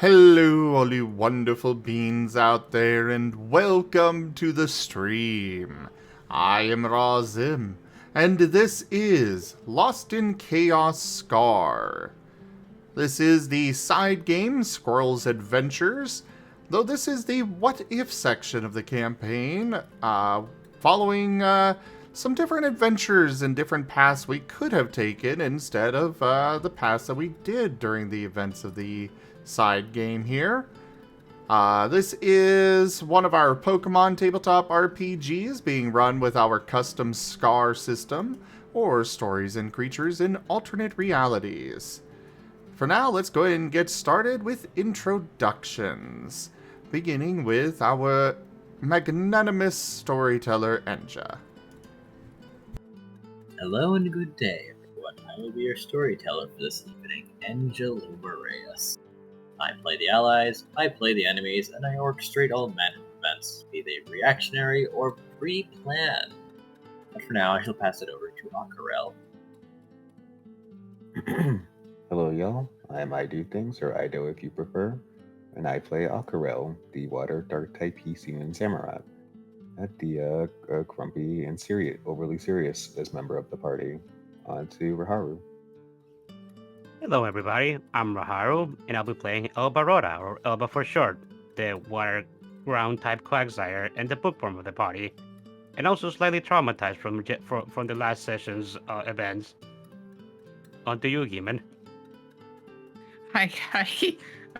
Hello, all you wonderful beings out there, and welcome to the stream. I am Razim, and this is Lost in Chaos Scar. This is the side game, Squirrel's Adventures, though this is the What If section of the campaign, following some different adventures and different paths we could have taken instead of the paths that we did during the events of the side game here. This is one of our Pokemon tabletop RPGs being run with our custom Scar system, or Stories and Creatures in Alternate Realities. For now, let's go ahead and get started with introductions, beginning with our magnanimous storyteller, Enja. Hello and good day, everyone. I will be your storyteller for this evening, Enja Lumerias. I play the allies, I play the enemies, and I orchestrate all manner of events, be they reactionary or pre-planned. But for now, I shall pass it over to Aquarelle. Hello, y'all. I am IDDoThings, or Ido if you prefer, and I play Aquarelle, the water dark type human samurai, at the grumpy and overly serious as member of the party. On to Raharu. Hello everybody, I'm Raharu, and I'll be playing Elvaroda, or Elba for short, the water ground type Quagsire and the bookworm of the party, and also slightly traumatized from the last session's events. On to you, Gimund. Hi,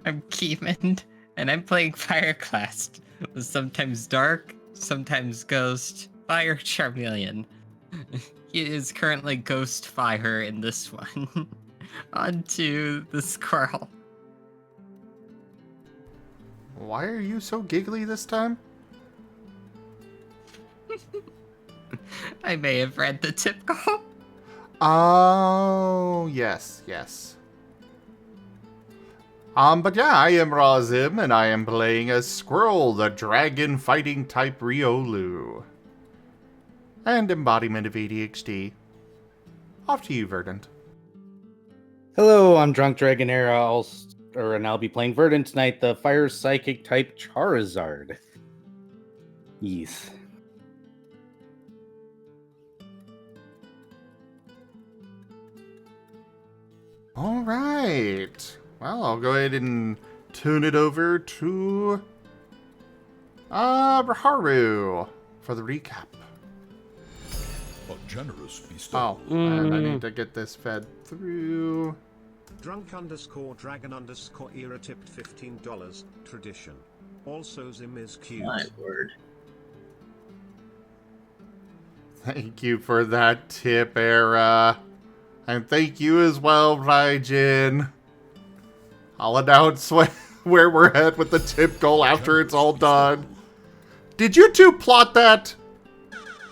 I'm Gimund, and I'm playing Pyroclast, with sometimes dark, sometimes ghost, fire Charmeleon. He is currently ghost fire in this one. On to the squirrel. Why are you so giggly this time? I may have read the tip goal. Oh, yes. But yeah, I am Razim, and I am playing as Squirrel, the dragon-fighting type Riolu. And embodiment of ADHD. Off to you, Verdant. Hello, I'm Drunk Dragon Era, and I'll be playing Verdant tonight, the Fire Psychic type Charizard. Yes. All right. Well, I'll go ahead and tune it over to Raharu for the recap. A generous bestowal. Oh, and I need to get this fed through. Drunk_dragon_era tipped $15. Tradition. Also Zim is cute. My word. Thank you for that tip, Era. And thank you as well, Raijin. I'll announce where we're at with the tip goal after it's all done. Did you two plot that?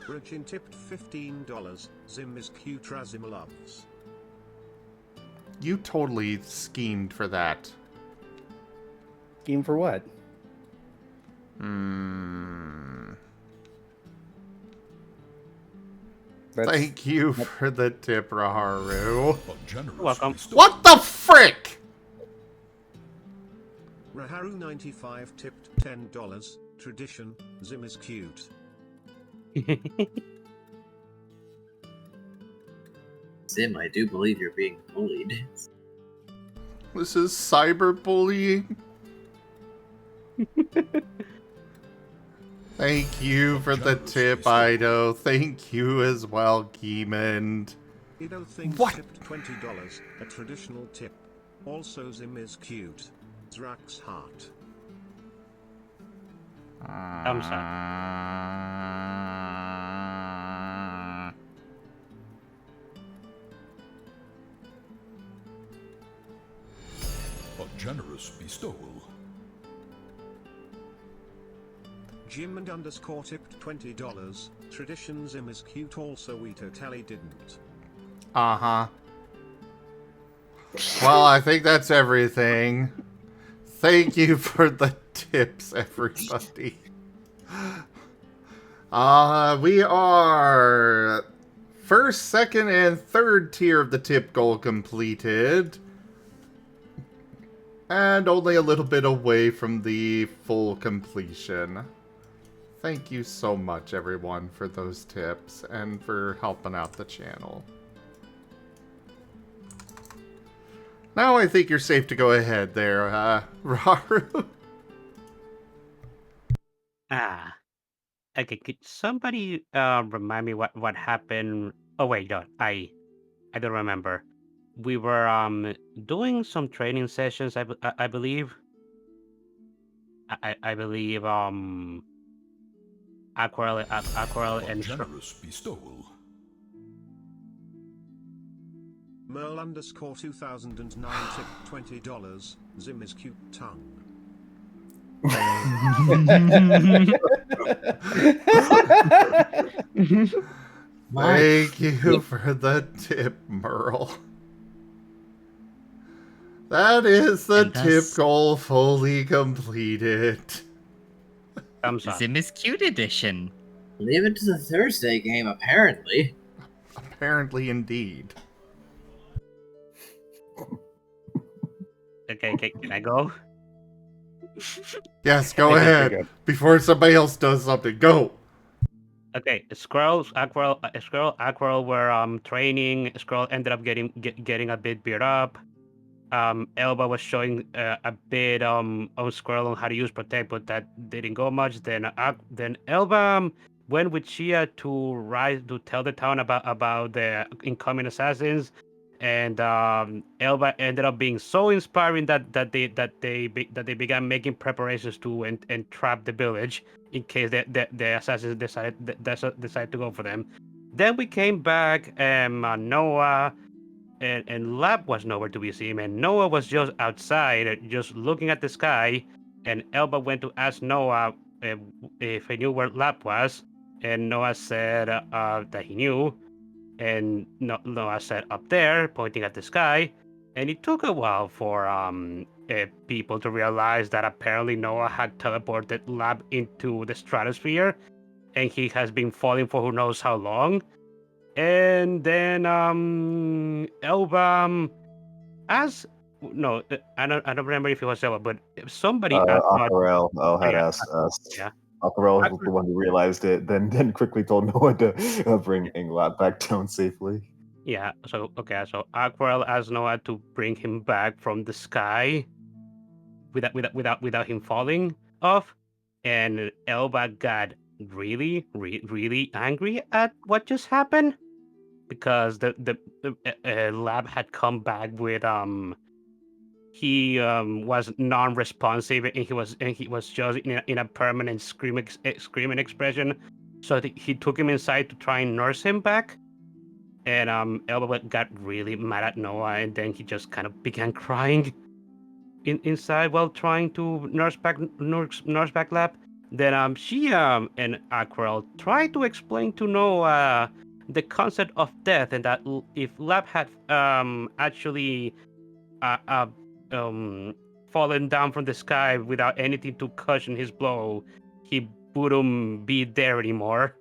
Rajin tipped $15. Zim is cute. Razim loves. You totally schemed for that. Scheme for what? Thank you for the tip, Raharu. Welcome. What the frick? Raharu95 tipped $10. Tradition. Zim is cute. Zim, I do believe you're being bullied. This is cyberbullying. Thank you for the tip, Ido. Thank you as well, Gimund. IDDoThings What? tipped $20. A traditional tip. Also Zim is cute. Zrax heart. I'm sorry. A generous bestowal. Gimund_ tipped $20. Tradition Zim is cute. Also we totally didn't. Uh-huh. Well, I think that's everything. Thank you for the tips, everybody. We are first, second, and third tier of the tip goal completed. And only a little bit away from the full completion. Thank you so much, everyone, for those tips and for helping out the channel. Now I think you're safe to go ahead there, Raharu. Okay, could somebody remind me what happened? Oh wait, no, I don't remember. We were doing some training sessions, I believe. I believe Aquarelle A and generous bestowal. Merl _ 2009 tip $20. Zim is cute tongue. Thank you for the tip, Merle. That is the And tip thus- goal fully completed. thumbs up. Zim is cute edition. Leave it to the Thursday game, apparently. Apparently, indeed. Okay, can I go? Yes, go I think you're ahead. good. Before somebody else does something, go. Okay, Aquarelle were training. Squirrel ended up getting a bit beat up. Elba was showing a bit on Squirrel on how to use Protect, but that didn't go much. Then Elba went with Chia to tell the town about the incoming assassins, and Elba ended up being so inspiring that they began making preparations to entrap the village in case the assassins decided to go for them. Then we came back, and Noah and Lab was nowhere to be seen, and Noah was just outside, just looking at the sky. And Elba went to ask Noah if he knew where Lab was, and Noah said that he knew, and Noah said up there, pointing at the sky. And it took a while for people to realize that apparently Noah had teleported Lab into the stratosphere, and he has been falling for who knows how long. And then Elba asked, no, I don't remember if it was Elba, but somebody asked about, Aquarelle had yeah, asked us. yeah. Aquarelle was the one who realized it, then quickly told Noah to bring Inglat back down safely. Yeah, so Aquarelle asked Noah to bring him back from the sky without him falling off, and Elba got really angry at what just happened because the lab had come back with he was non-responsive, and he was just in a permanent screaming expression. So he took him inside to try and nurse him back. And Elba got really mad at Noah, and then he just kind of began crying inside while trying to nurse back Lab. Then she and Aquarelle tried to explain to Noah the concept of death, and that if Lab had actually uh, uh, fallen down from the sky without anything to cushion his blow, he wouldn't be there anymore.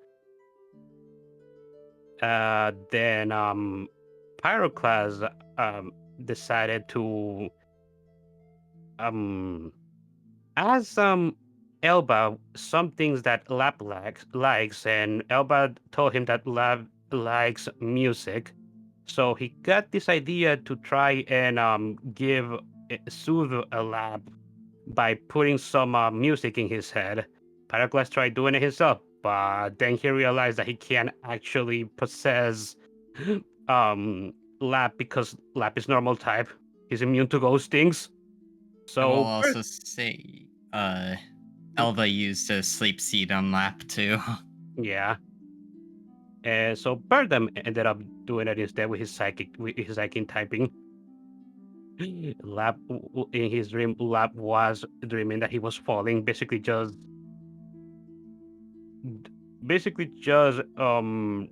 Then Pyroclast decided to ask Elba some things that Lab likes, and Elba told him that Lab likes music. So he got this idea to try and soothe a Lab by putting some music in his head. Pyroclast tried doing it himself, but then he realized that he can't actually possess Lab because Lab is normal type. He's immune to ghost things. I will So also say, Elva used a sleep seed on Lap too. yeah. And so Birdem ended up doing it instead with his psychic typing. Lab in his dream, Lab was dreaming that he was falling, basically just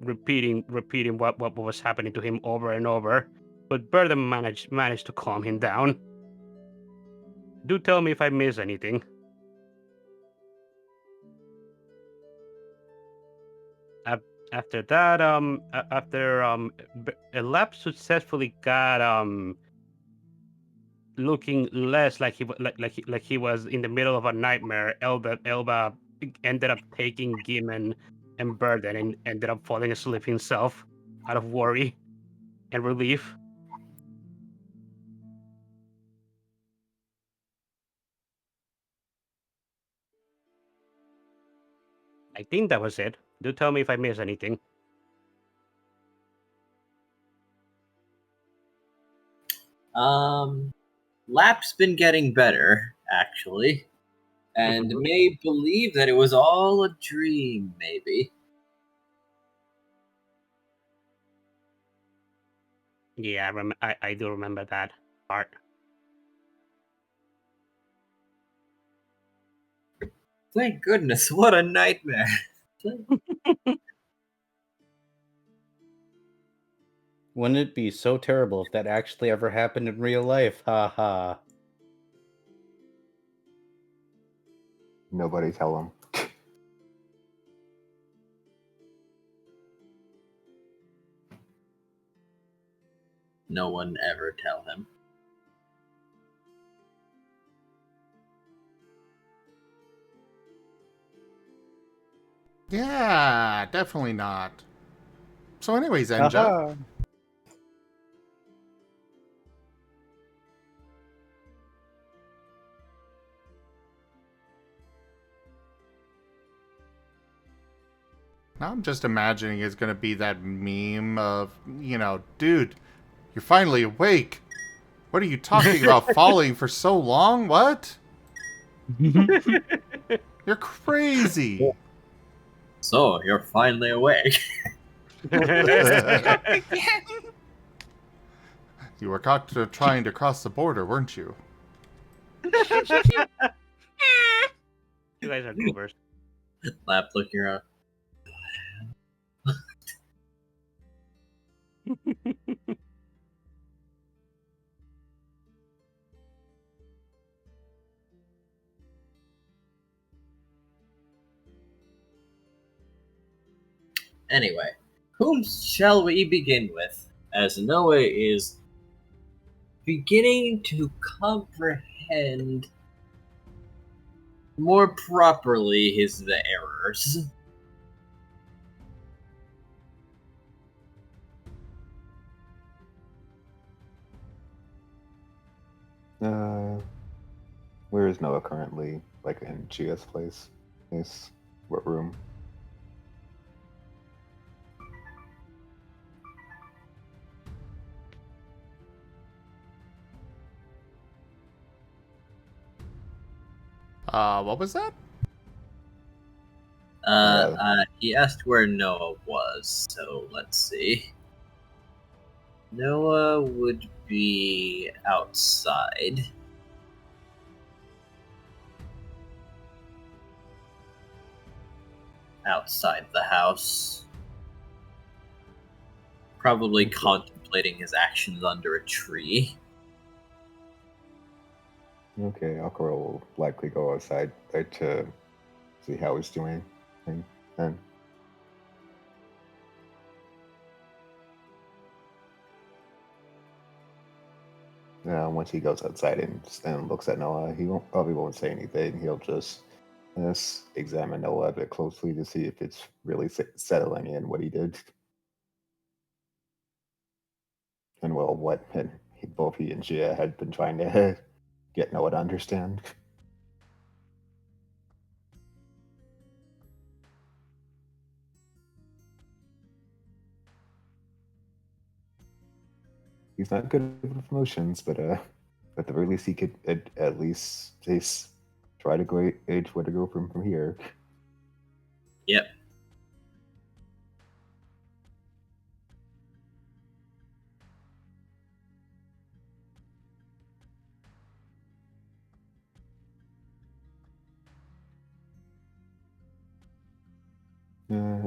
repeating what was happening to him over and over. But Birdem managed to calm him down. Do tell me if I miss anything. After that, Lab successfully got looking less like he was in the middle of a nightmare. Elba ended up taking Gimund and Burden and ended up falling asleep himself out of worry and relief. I think that was it. Do tell me if I missed anything. Lap's been getting better, actually, and Mhm. may believe that it was all a dream, maybe. Yeah, I do remember that part. Thank goodness, what a nightmare. Wouldn't it be so terrible if that actually ever happened in real life? Ha ha. Nobody tell him. No one ever tell him. Yeah, definitely not. So anyways, Enja, Aha. now I'm just imagining it's gonna be that meme of, dude, you're finally awake. What are you talking about falling for so long? What? You're crazy. So, you're finally awake. You were caught trying to cross the border, weren't you? You guys are goobers. Lap looking around. Anyway, whom shall we begin with? As Noah is beginning to comprehend more properly the errors. Where is Noah currently? Like in Gia's place? Yes. What room? What was that? He asked where Noah was, so let's see. Noah would be outside. Outside the house. Probably contemplating his actions under a tree. Okay, Aquarelle will likely go outside to see how he's doing. And once he goes outside and looks at Noah, he probably won't say anything. He'll just examine Noah a bit closely to see if it's really settling in what he did. And well, what both he and Gia had been trying to get Noah to understand. He's not good with emotions, but at the very least, he could at least try to gauge where to go from here. Yep.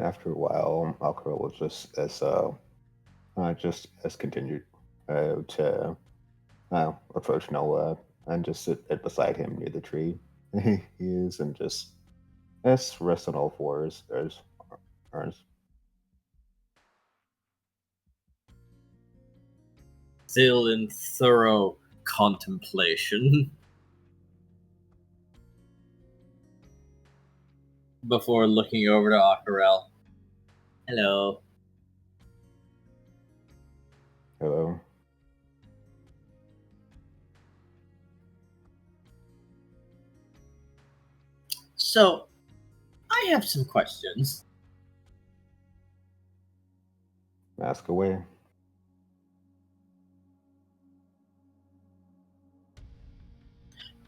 After a while, Alcaro will just as continued to approach Noah and just sit beside him near the tree he is, and just rest on all fours as Still in thorough contemplation before looking over to Aquarelle. Hello. Hello. So, I have some questions. Ask away.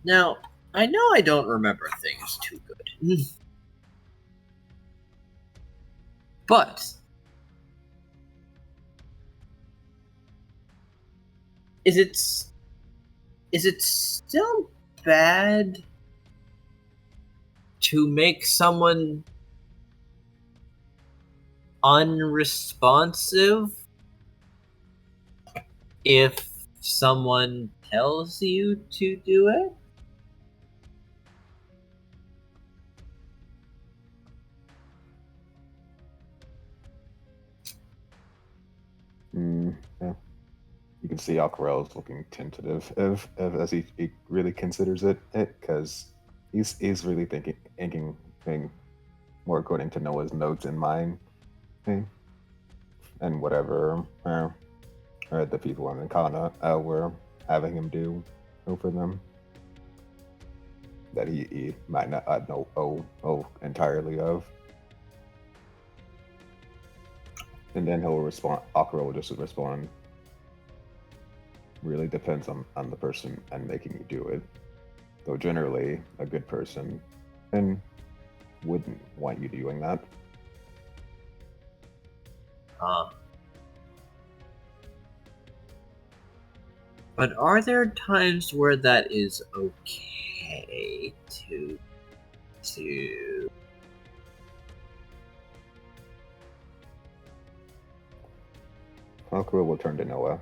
Now, I know I don't remember things too good. But is it still bad to make someone unresponsive if someone tells you to do it? Yeah. You can see Aquarelle is looking tentative as he really considers it because he's really thinking more according to Noah's notes in mind, and whatever the people in the Kana were having him do for them that he might not know entirely of. And then he'll respond. Aquarelle will just respond. Really depends on the person and making you do it. Though generally, a good person and wouldn't want you doing that. But are there times where that is okay to Aquarelle will turn to Noah.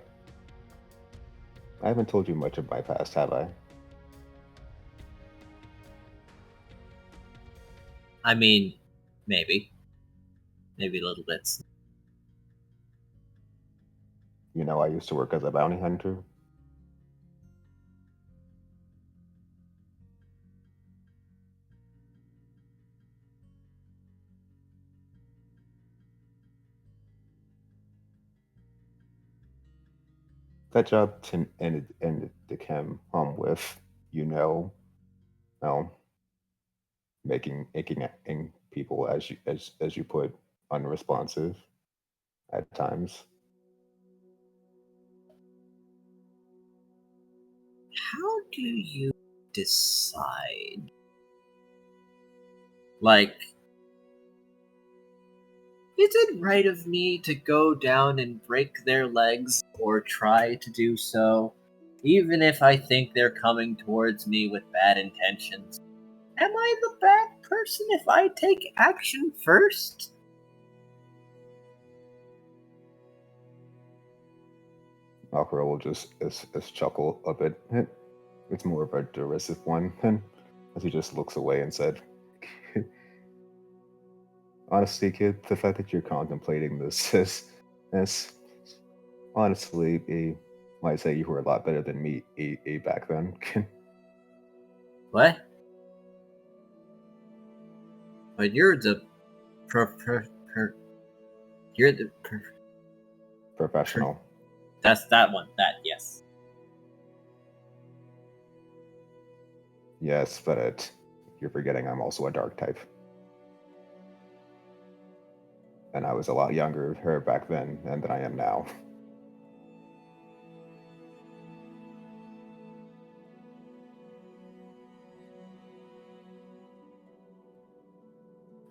I haven't told you much of my past, have I? I mean, maybe little bits. You know, I used to work as a bounty hunter. That job ended to come with, making people as you put unresponsive at times. How do you decide? Like, is it right of me to go down and break their legs or try to do so, even if I think they're coming towards me with bad intentions? Am I the bad person if I take action first? Aquarelle will just chuckle a bit. It's more of a derisive one, as he just looks away and said, honestly, kid, the fact that you're contemplating this is honestly, might say you were a lot better than me back then. What? But you're the Professional. That's that one. That, yes. Yes, but you're forgetting I'm also a dark type. And I was a lot younger back then than I am now.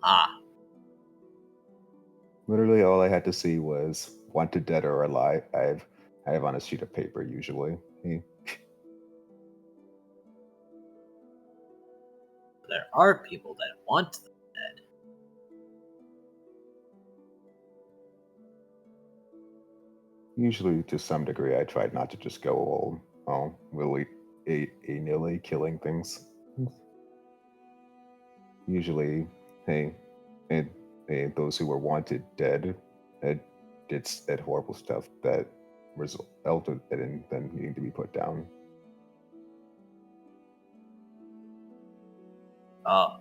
Ah. Literally all I had to see was wanted dead or alive. I have on a sheet of paper usually. There are people that want them dead. Usually, to some degree, I tried not to just go all willy-nilly killing things. Usually, those who were wanted dead did horrible stuff that resulted in them needing to be put down. Oh.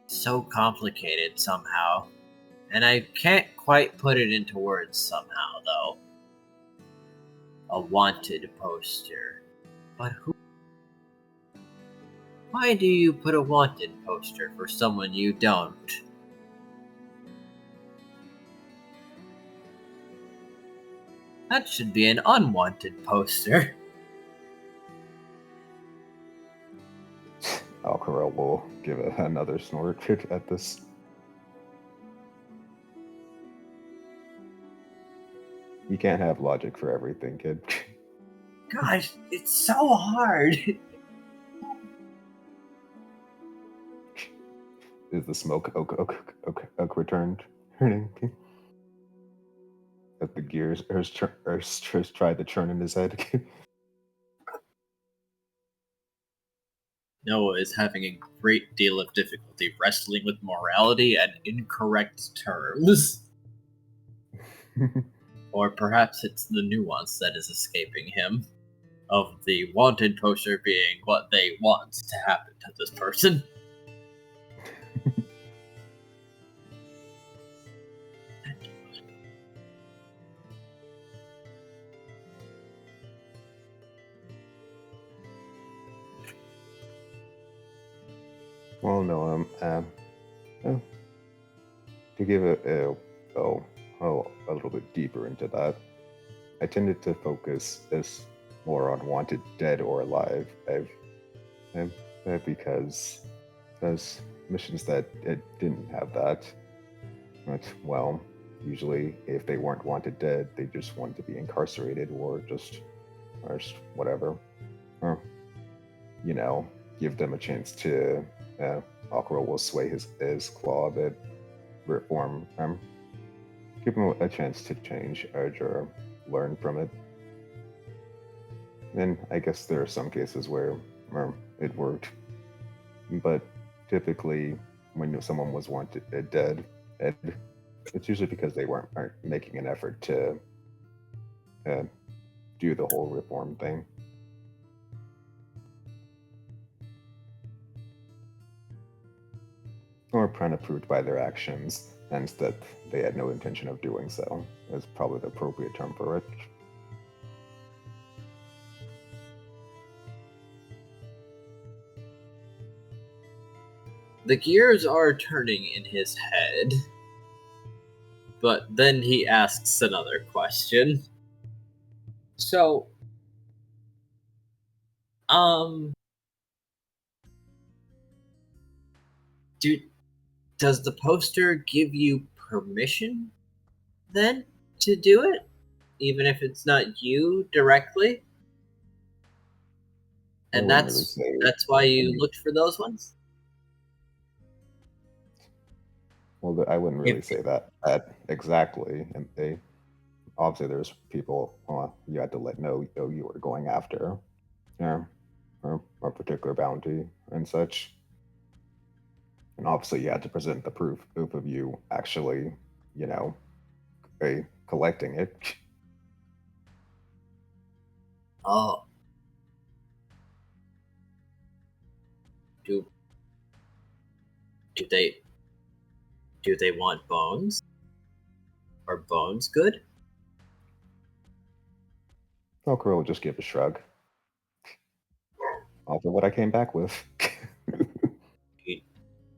So complicated somehow. And I can't quite put it into words somehow, though. A wanted poster. But who? Why do you put a wanted poster for someone you don't? That should be an unwanted poster. Aquarelle will give another snort at this. You can't have logic for everything, kid. Gosh, it's so hard. Is the smoke oak returned? Turning. As the gears try to churn in his head. Noah is having a great deal of difficulty wrestling with morality and incorrect terms. Or perhaps it's the nuance that is escaping him. Of the wanted poster being what they want to happen to this person. Well, no, to give a little bit deeper into that, I tended to focus this more on wanted dead or alive. Because those missions that it didn't have that, but well, usually if they weren't wanted dead, they just wanted to be incarcerated or just whatever, or give them a chance to. Aquarelle will sway his claw a bit, reform, give him a chance to change, or learn from it. And I guess there are some cases where it worked, but typically when someone was wanted dead, it's usually because they aren't making an effort to do the whole reform thing. Or unapproved by their actions, hence that they had no intention of doing so, is probably the appropriate term for it. The gears are turning in his head, but then he asks another question. So, does the poster give you permission then to do it, even if it's not you directly? And that's why you looked for those ones? Well, I wouldn't really say that exactly. And obviously there's people you had to let know you were going after, or a particular bounty and such. And obviously you had to present the proof of you actually, collecting it. Oh. Do they want bones? Are bones good? Aquarelle will just give a shrug. Offer what I came back with.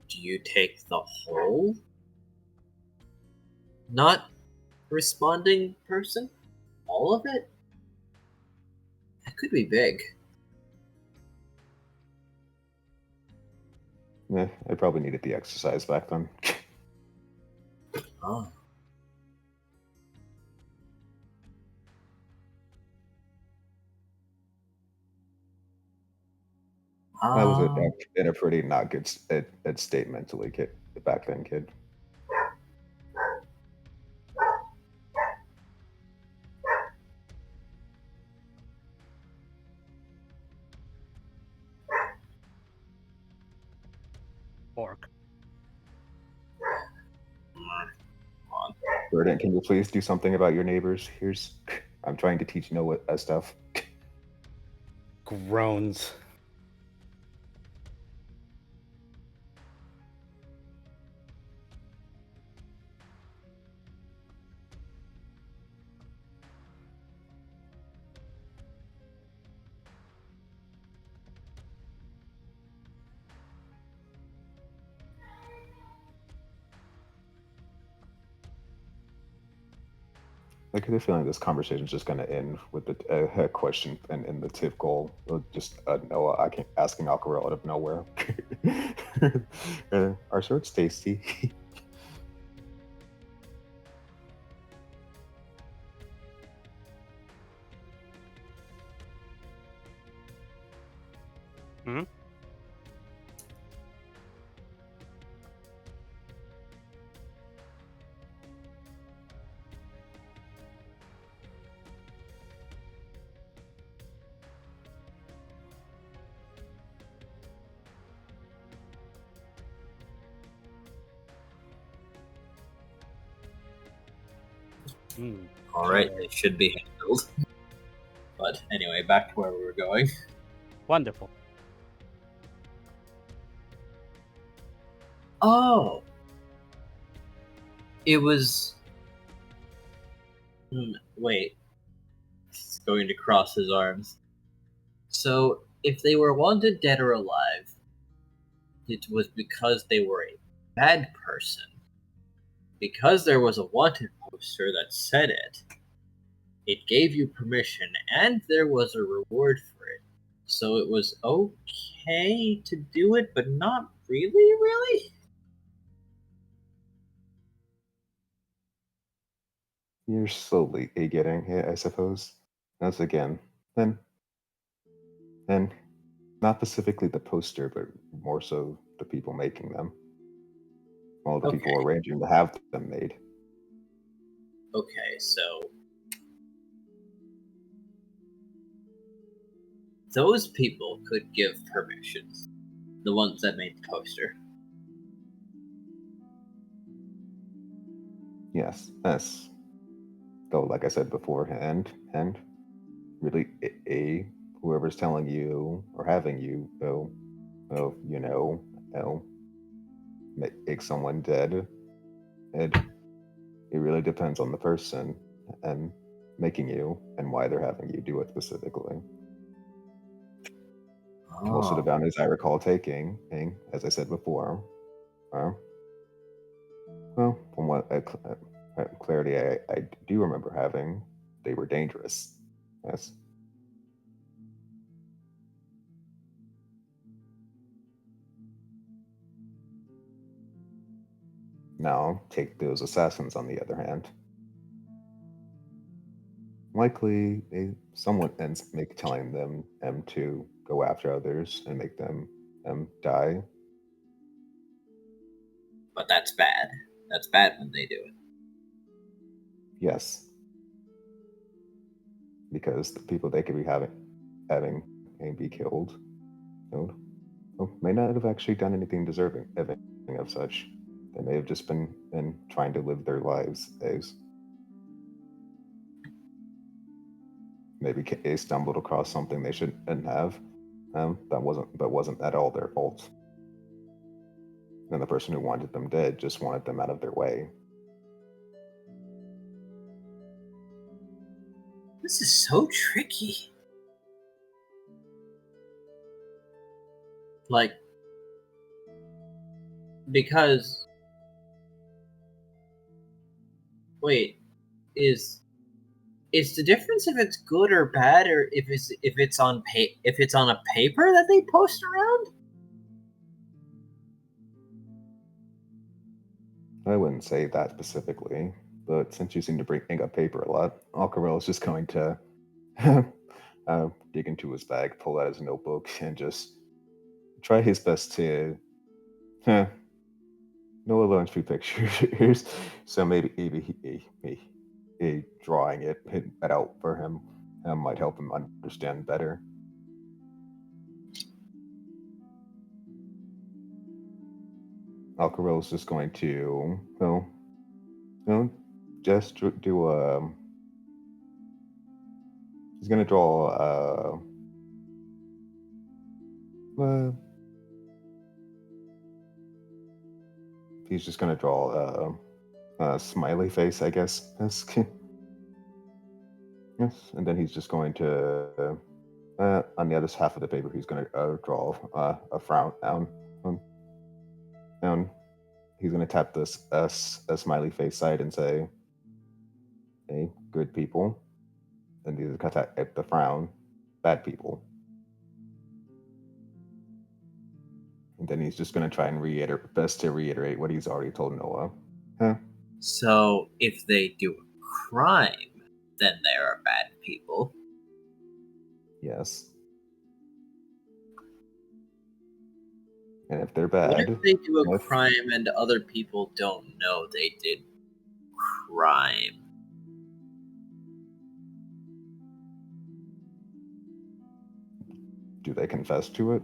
Do you take the whole not responding person? All of it? That could be big. Yeah, I probably needed the exercise back then. Oh. I was in a pretty not good state mentally back then, kid. orc. Come on. Verdant, can you please do something about your neighbors? I'm trying to teach Noah stuff. Groans. I get a feeling this conversation is just going to end with a question and in the tip goal. Just Noah asking Aquarelle out of nowhere. Are shorts tasty? Hmm? Mm. Alright, they should be handled. But anyway, back to where we were going. Wonderful. Oh! It was... wait. He's going to cross his arms. So, if they were wanted dead or alive, it was because they were a bad person. Because there was a wanted poster that said it, it gave you permission, and there was a reward for it. So it was okay to do it, but not really? You're slowly getting it, I suppose. Once again, and not specifically the poster, but more so the people making them. All the people Okay. arranging to have them made. Okay, so those people could give permissions. The ones that made the poster. Yes. Though, like I said beforehand, and really, whoever's telling you or having you, make someone dead, it really depends on the person and making you and why they're having you do it specifically. Most of the bounties I recall taking, as I said before, are, well, from what clarity I do remember having, they were dangerous. Yes. Now, take those assassins on the other hand. Likely, someone ends telling them to go after others and make them die. But that's bad. That's bad when they do it. Yes, because the people they could be having be killed may not have actually done anything deserving of such. They may have just been trying to live their lives as maybe they stumbled across something they shouldn't have. That wasn't at all their fault. And the person who wanted them dead just wanted them out of their way. This is so tricky. Like, because wait, is the difference if it's good or bad, or if it's on a paper that they post around? I wouldn't say that specifically, but since you seem to bring up paper a lot, Aquarelle is just going to dig into his bag, pull out his notebook, and just try his best to Noah learns through pictures. So maybe he drawing it out for him might help him understand better. Aquarelle is just going to, just do a. He's going to draw he's just going to draw a smiley face, I guess. Yes, and then he's just going to, on the other half of the paper, he's going to draw a frown down. He's going to tap this a smiley face side and say, "Hey, good people." And he's going to tap the frown, "Bad people." And then he's just going to try and reiterate what he's already told Noah. Huh? So, if they do a crime, then they are bad people. Yes. And if they're What bad, if they do a crime and other people don't know they did crime? do they confess to it?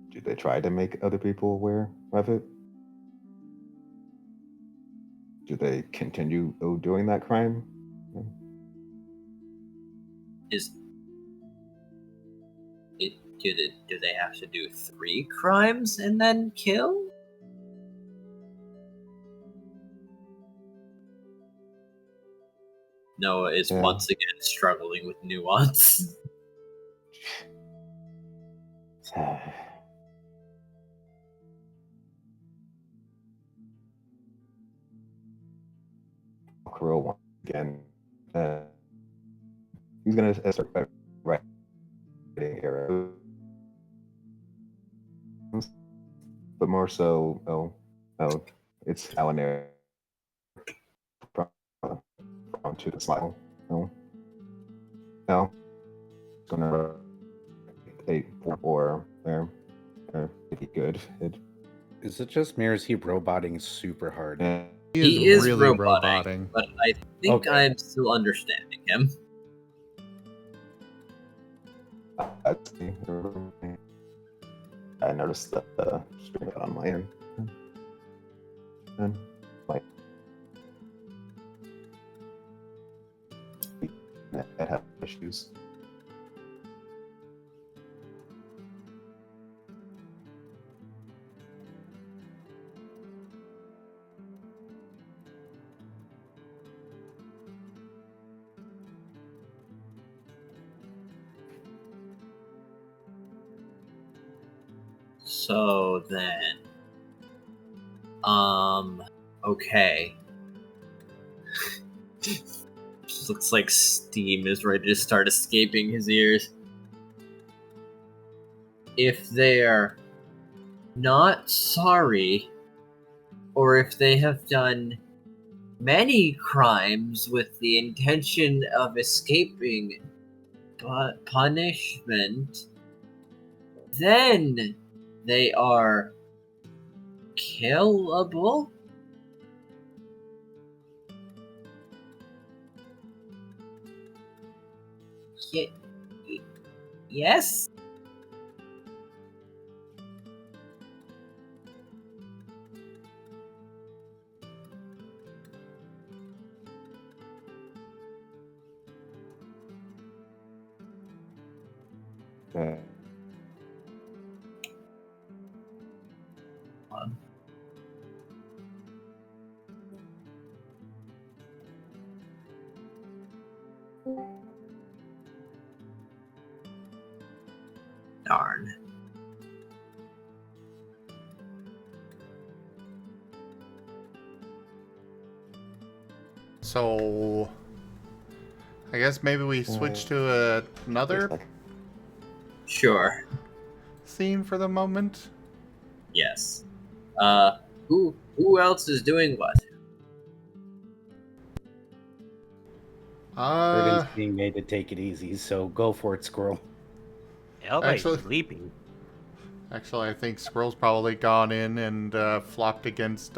Do they try to make other people aware of it? Do they continue doing that crime? Do they have to do 3 crimes and then kill? Noah is once again struggling with nuance. Aquarelle once again. He's gonna start writing arrows, but more so, it's Alan from to the smile. No, gonna 8 or it'd be good. Is it just me or is he roboting super hard? He is really roboting, but I think Okay. I'm still understanding him. I noticed the stream on my end. And like I have issues. So then, okay. Looks like steam is ready to start escaping his ears. If they're not sorry, or if they have done many crimes with the intention of escaping punishment, then they are killable? Yes? Darn. So, I guess maybe we switch to another Sure. scene for the moment. Yes. Who else is doing what? Burden's being made to take it easy, so go for it, Squirrel. Elba is Actually- sleeping. Actually, I think Squirrel's probably gone in and flopped against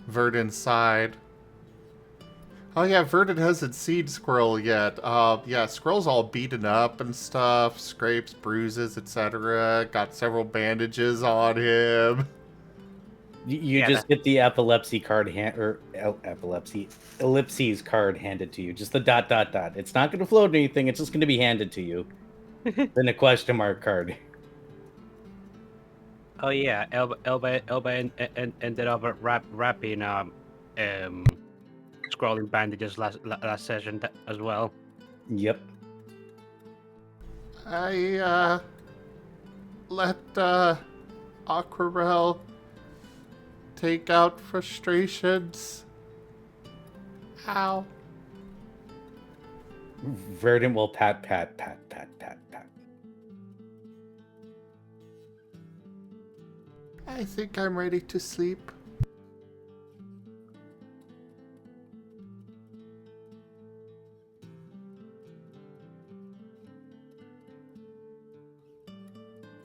Verdon's side. Oh yeah, Verdon hasn't seen Squirrel yet. Yeah, Squirrel's all beaten up and stuff, scrapes, bruises, etc. Got several bandages on him. You Yeah, just get the epilepsy card ellipses card handed to you. Just the ... It's not going to float or anything. It's just going to be handed to you. Then a question mark card. Oh yeah, Elba ended up wrapping scrolling bandages last session as well. Yep. I let Aquarelle take out frustrations. Ow. Verdant will pat. I think I'm ready to sleep.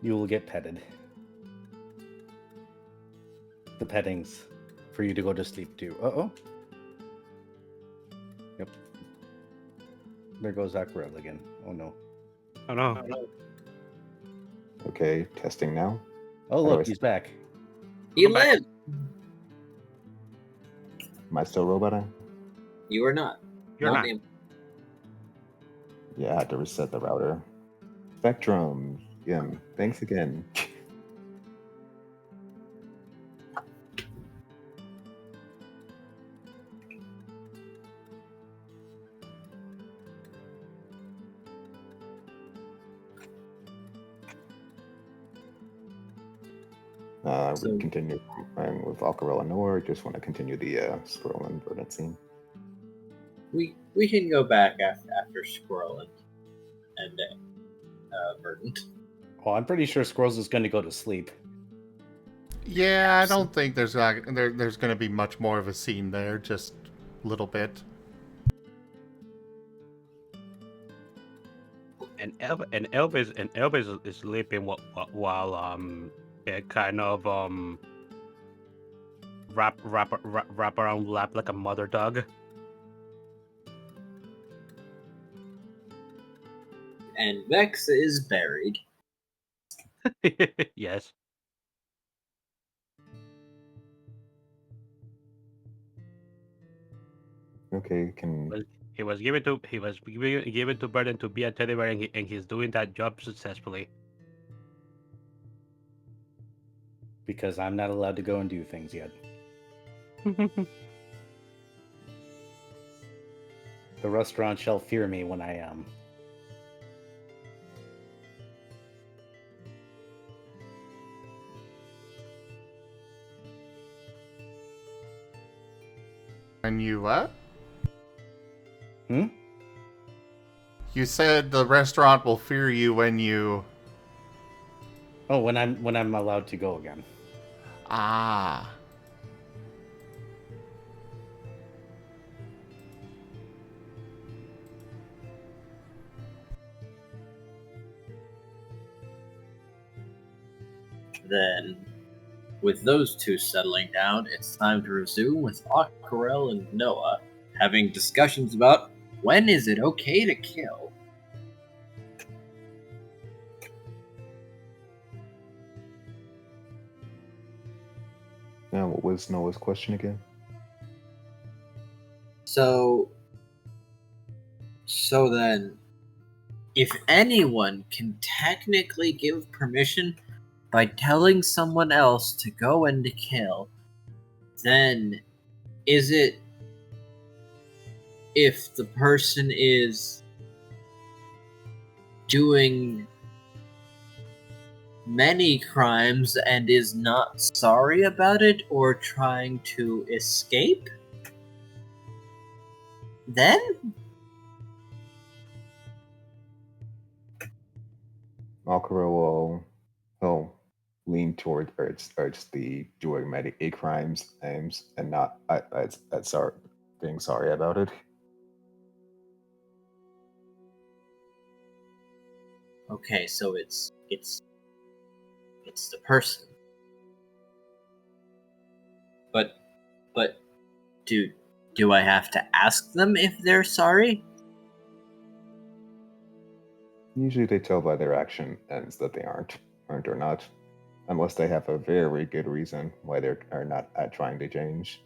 You will get petted. The pettings for you to go to sleep too. Uh-oh. Yep. There goes Aquarelle again. Oh no. Oh no. Okay, testing now. Oh How do look, I- he's back. He Come back. lived. Am I still roboting? You are not. You're not. anymore. Yeah, I had to reset the router. Spectrum. Yeah, thanks again. So- We continue playing with Aquarelle and Nor. Just want to continue the Squirrel and Verdant scene. We can go back after Squirrel and Verdant. Oh, I'm pretty sure Squirrels is going to go to sleep. Yeah, I don't think there's going to be much more of a scene there. Just a little bit. And Elba is sleeping while kind of wrap around lap like a mother dog. And Vex is buried. Yes. Okay, can He was given to Burden to be a teddy bear, and he's doing that job successfully. Because I'm not allowed to go and do things yet. The restaurant shall fear me when I am. And you what? Hmm? You said the restaurant will fear you when you... Oh, when I'm allowed to go again. Ah. Then, with those two settling down, it's time to resume with Aquarelle and Noah having discussions about when is it okay to kill. now what was Noah's question again? So then, if anyone can technically give permission by telling someone else to go and to kill, then is it if the person is doing many crimes and is not sorry about it or trying to escape? Then? Aquarelle will lean toward urge the doing many crimes aims and not sorry being sorry about it. Okay, so it's the person. But do I have to ask them if they're sorry? Usually they tell by their action ends that they aren't or not. unless they have a very good reason why they are not trying to change.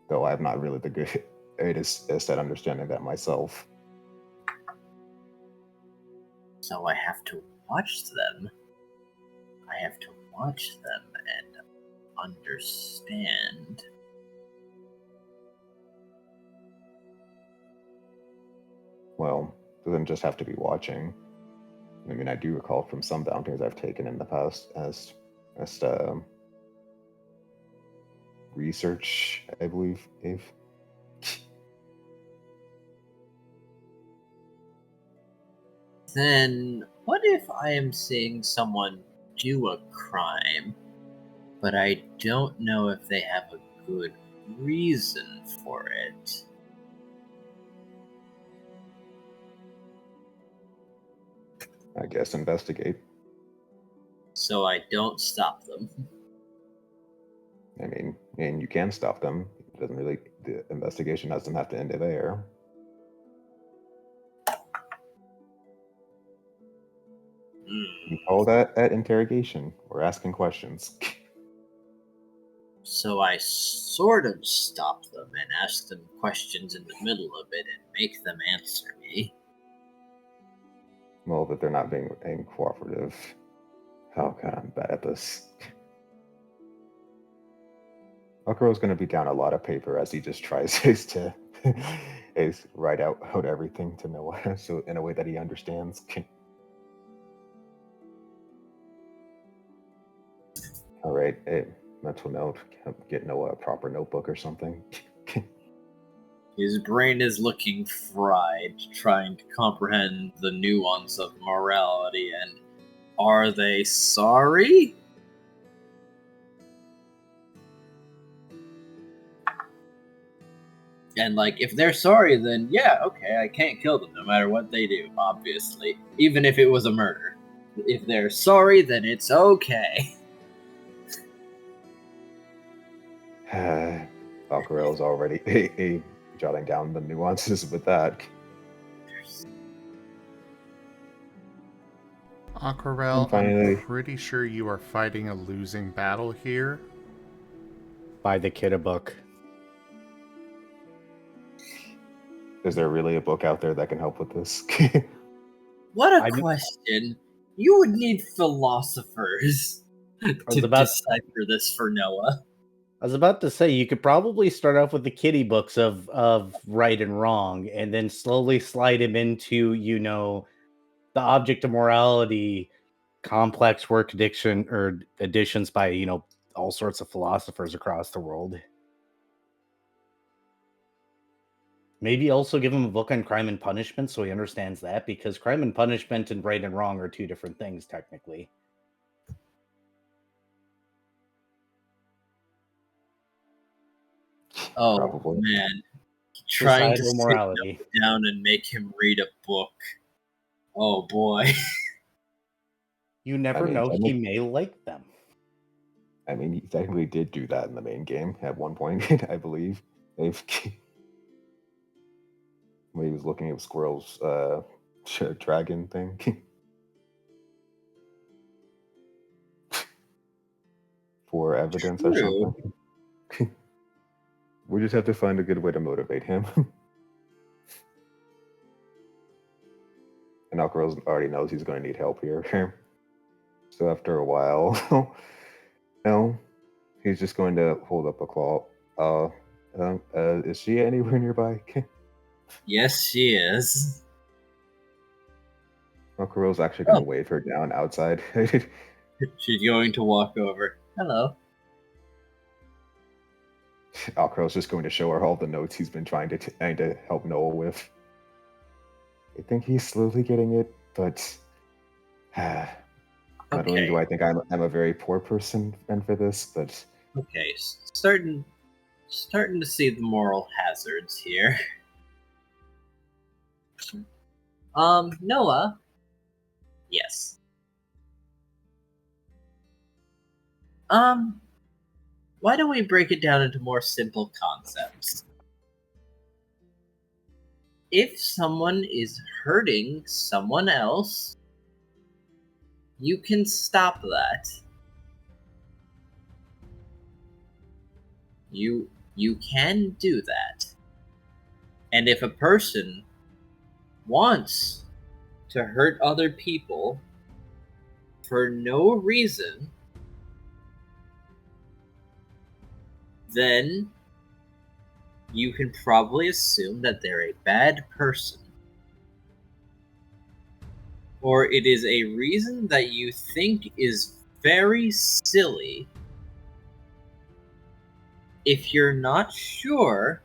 Though I have not really the greatest at understanding that myself. So I have to watch them. I have to watch them and understand. Well, it doesn't just have to be watching. I mean, I do recall from some bounties I've taken in the past as research, I believe, Eve. Then what if I am seeing someone do a crime, but I don't know if they have a good reason for it? I guess investigate. So I don't stop them. I mean, and you can stop them. It doesn't really. The investigation doesn't have to end there. You call that interrogation or asking questions. So I sort of stop them and ask them questions in the middle of it and make them answer me. Well, that they're not being cooperative. Oh god, I'm bad at this. Aquarelle's going to be down a lot of paper as he just tries to write out everything to Noah, so in a way that he understands. All right, mental note: get Noah a proper notebook or something. His brain is looking fried, trying to comprehend the nuance of morality and are they sorry? And, like, if they're sorry, then yeah, okay, I can't kill them no matter what they do, obviously. Even if it was a murder. If they're sorry, then it's okay. Aquarelle's already jotting down the nuances with that. Aquarelle, finally- I'm pretty sure you are fighting a losing battle here. Buy the kid a book. Is there really a book out there that can help with this? What a I kn- question. You would need philosophers to decipher this for Noah. I was about to say you could probably start off with the kiddie books of right and wrong, and then slowly slide him into, the object of morality, complex work addiction or editions by, all sorts of philosophers across the world. Maybe also give him a book on crime and punishment so he understands that, because crime and punishment and right and wrong are two different things, technically. Oh, Probably. man. Trying to Societal sit morality. Noah down and make him read a book. Oh, boy. You never know, he may like them. I mean, he technically did do that in the main game at one point, I believe. When he was looking at Squirrel's dragon thing. For evidence or True. something. We just have to find a good way to motivate him. And Aquarelle already knows he's going to need help here. So after a while, he's just going to hold up a claw. Is she anywhere nearby? Yes, she is. Aquarelle's actually going to wave her down outside. She's going to walk over. Hello. Aquarelle's just going to show her all the notes he's been trying to help Noah with. I think he's slowly getting it, but not only do I think I'm a very poor person for this, but okay, starting to see the moral hazards here. Noah. Yes. Why don't we break it down into more simple concepts? If someone is hurting someone else, you can stop that. You can do that. And if a person wants to hurt other people for no reason, then you can probably assume that they're a bad person. Or it is a reason that you think is very silly. If you're not sure,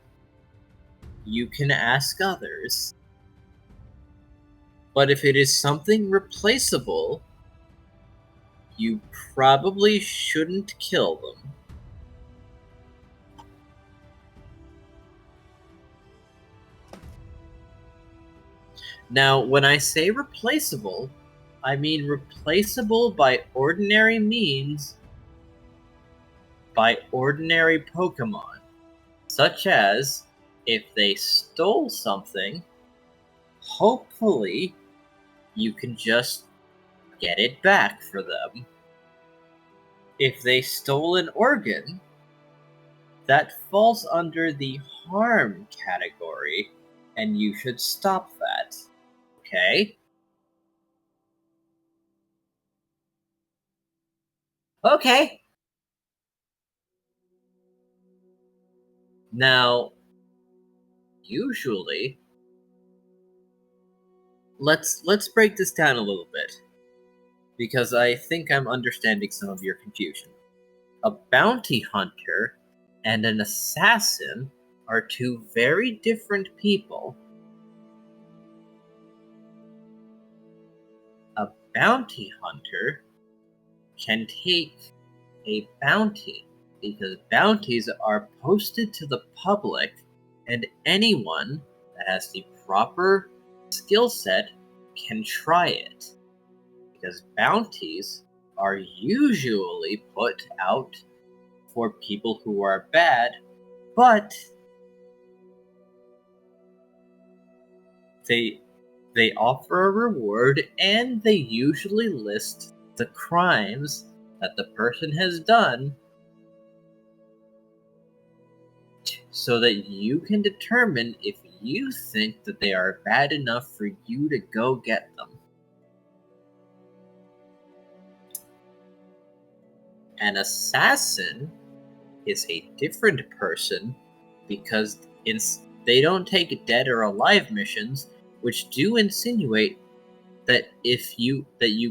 you can ask others. But if it is something replaceable, you probably shouldn't kill them. Now, when I say replaceable, I mean replaceable by ordinary means by ordinary Pokemon, such as if they stole something, hopefully you can just get it back for them. If they stole an organ, that falls under the harm category, and you should stop that. Okay? Okay. Now, usually, let's break this down a little bit, because I think I'm understanding some of your confusion. A bounty hunter and an assassin are two very different people. A bounty hunter can take a bounty because bounties are posted to the public, and anyone that has the proper skill set can try it. Because bounties are usually put out for people who are bad, but they offer a reward, and they usually list the crimes that the person has done so that you can determine if you think that they are bad enough for you to go get them. An assassin is a different person because they don't take dead or alive missions, which do insinuate that you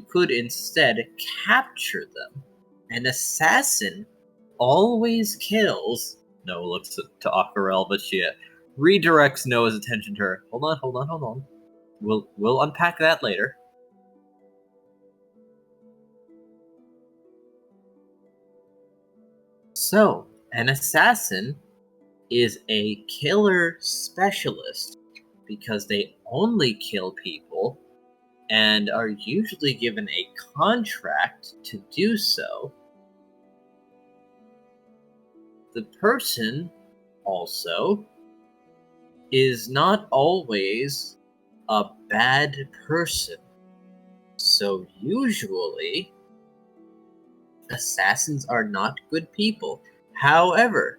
could instead capture them. An assassin always kills. Noah looks to Aquarelle, but she redirects Noah's attention to her. Hold on. We'll unpack that later. So, an assassin is a killer specialist because they only kill people and are usually given a contract to do so. The person also is not always a bad person. So usually, assassins are not good people. However,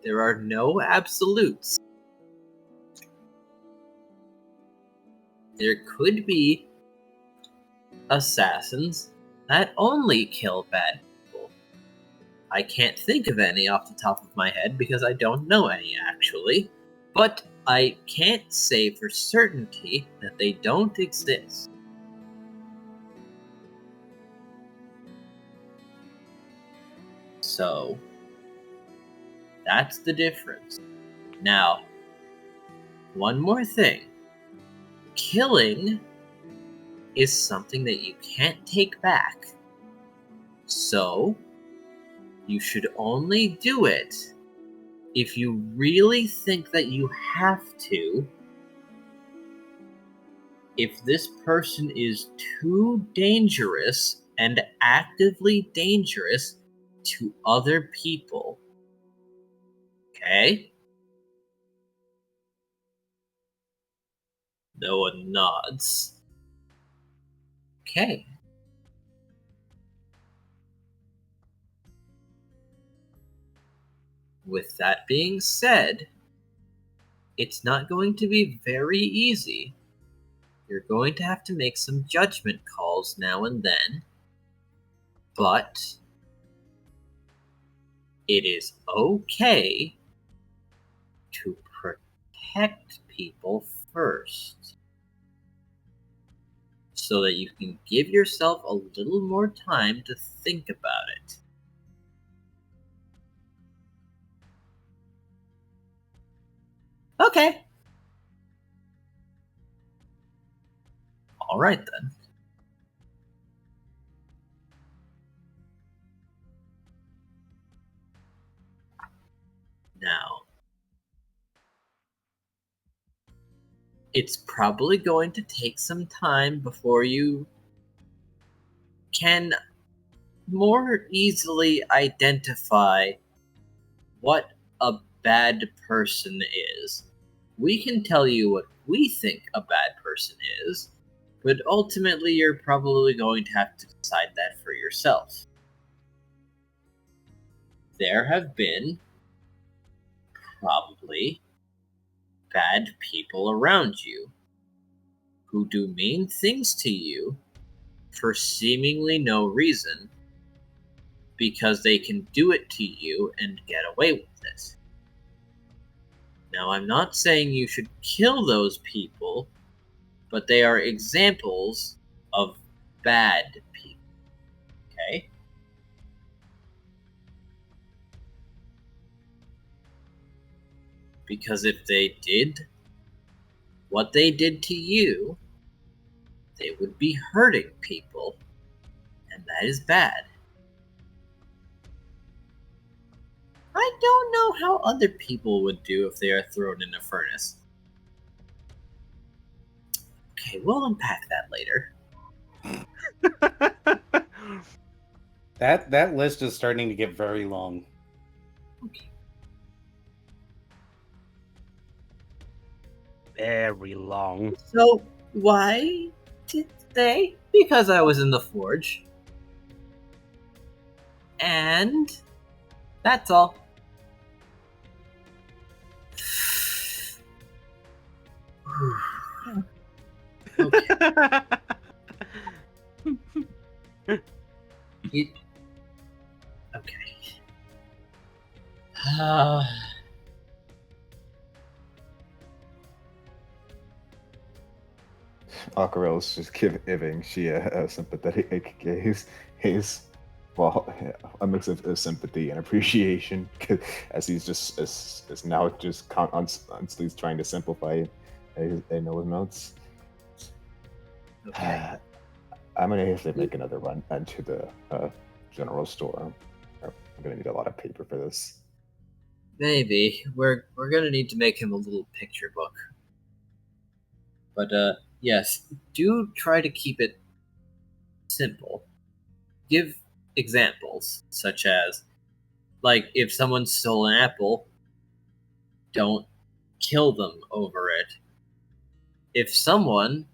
there are no absolutes. There could be assassins that only kill bad people. I can't think of any off the top of my head because I don't know any actually, but I can't say for certainty that they don't exist. So, that's the difference. Now, one more thing. Killing is something that you can't take back. So, you should only do it if you really think that you have to. If this person is too dangerous and actively dangerous to other people. Okay? Noah nods. Okay. With that being said, it's not going to be very easy. You're going to have to make some judgment calls now and then, but it is okay to protect people first, so that you can give yourself a little more time to think about it. Okay. All right then. Now, it's probably going to take some time before you can more easily identify what a bad person is. We can tell you what we think a bad person is, but ultimately you're probably going to have to decide that for yourself. There have been probably bad people around you who do mean things to you for seemingly no reason, because they can do it to you and get away with it. Now, I'm not saying you should kill those people, but they are examples of bad people. Okay? Because if they did what they did to you, they would be hurting people, and that is bad. I don't know how other people would do if they are thrown in a furnace. Okay, we'll unpack that later. That list is starting to get very long. Okay. Very long. So, why did they? Because I was in the forge. And that's all. Okay. Okay. Aquarelle's just giving she a sympathetic gaze. Well, a mix of sympathy and appreciation, as he's just is now just constantly trying to simplify his notes. Okay. I'm gonna have to make another run into the general store. I'm gonna need a lot of paper for this. Maybe. We're gonna need to make him a little picture book. But yes, do try to keep it simple. Give examples, such as, like, if someone stole an apple, don't kill them over it. If someone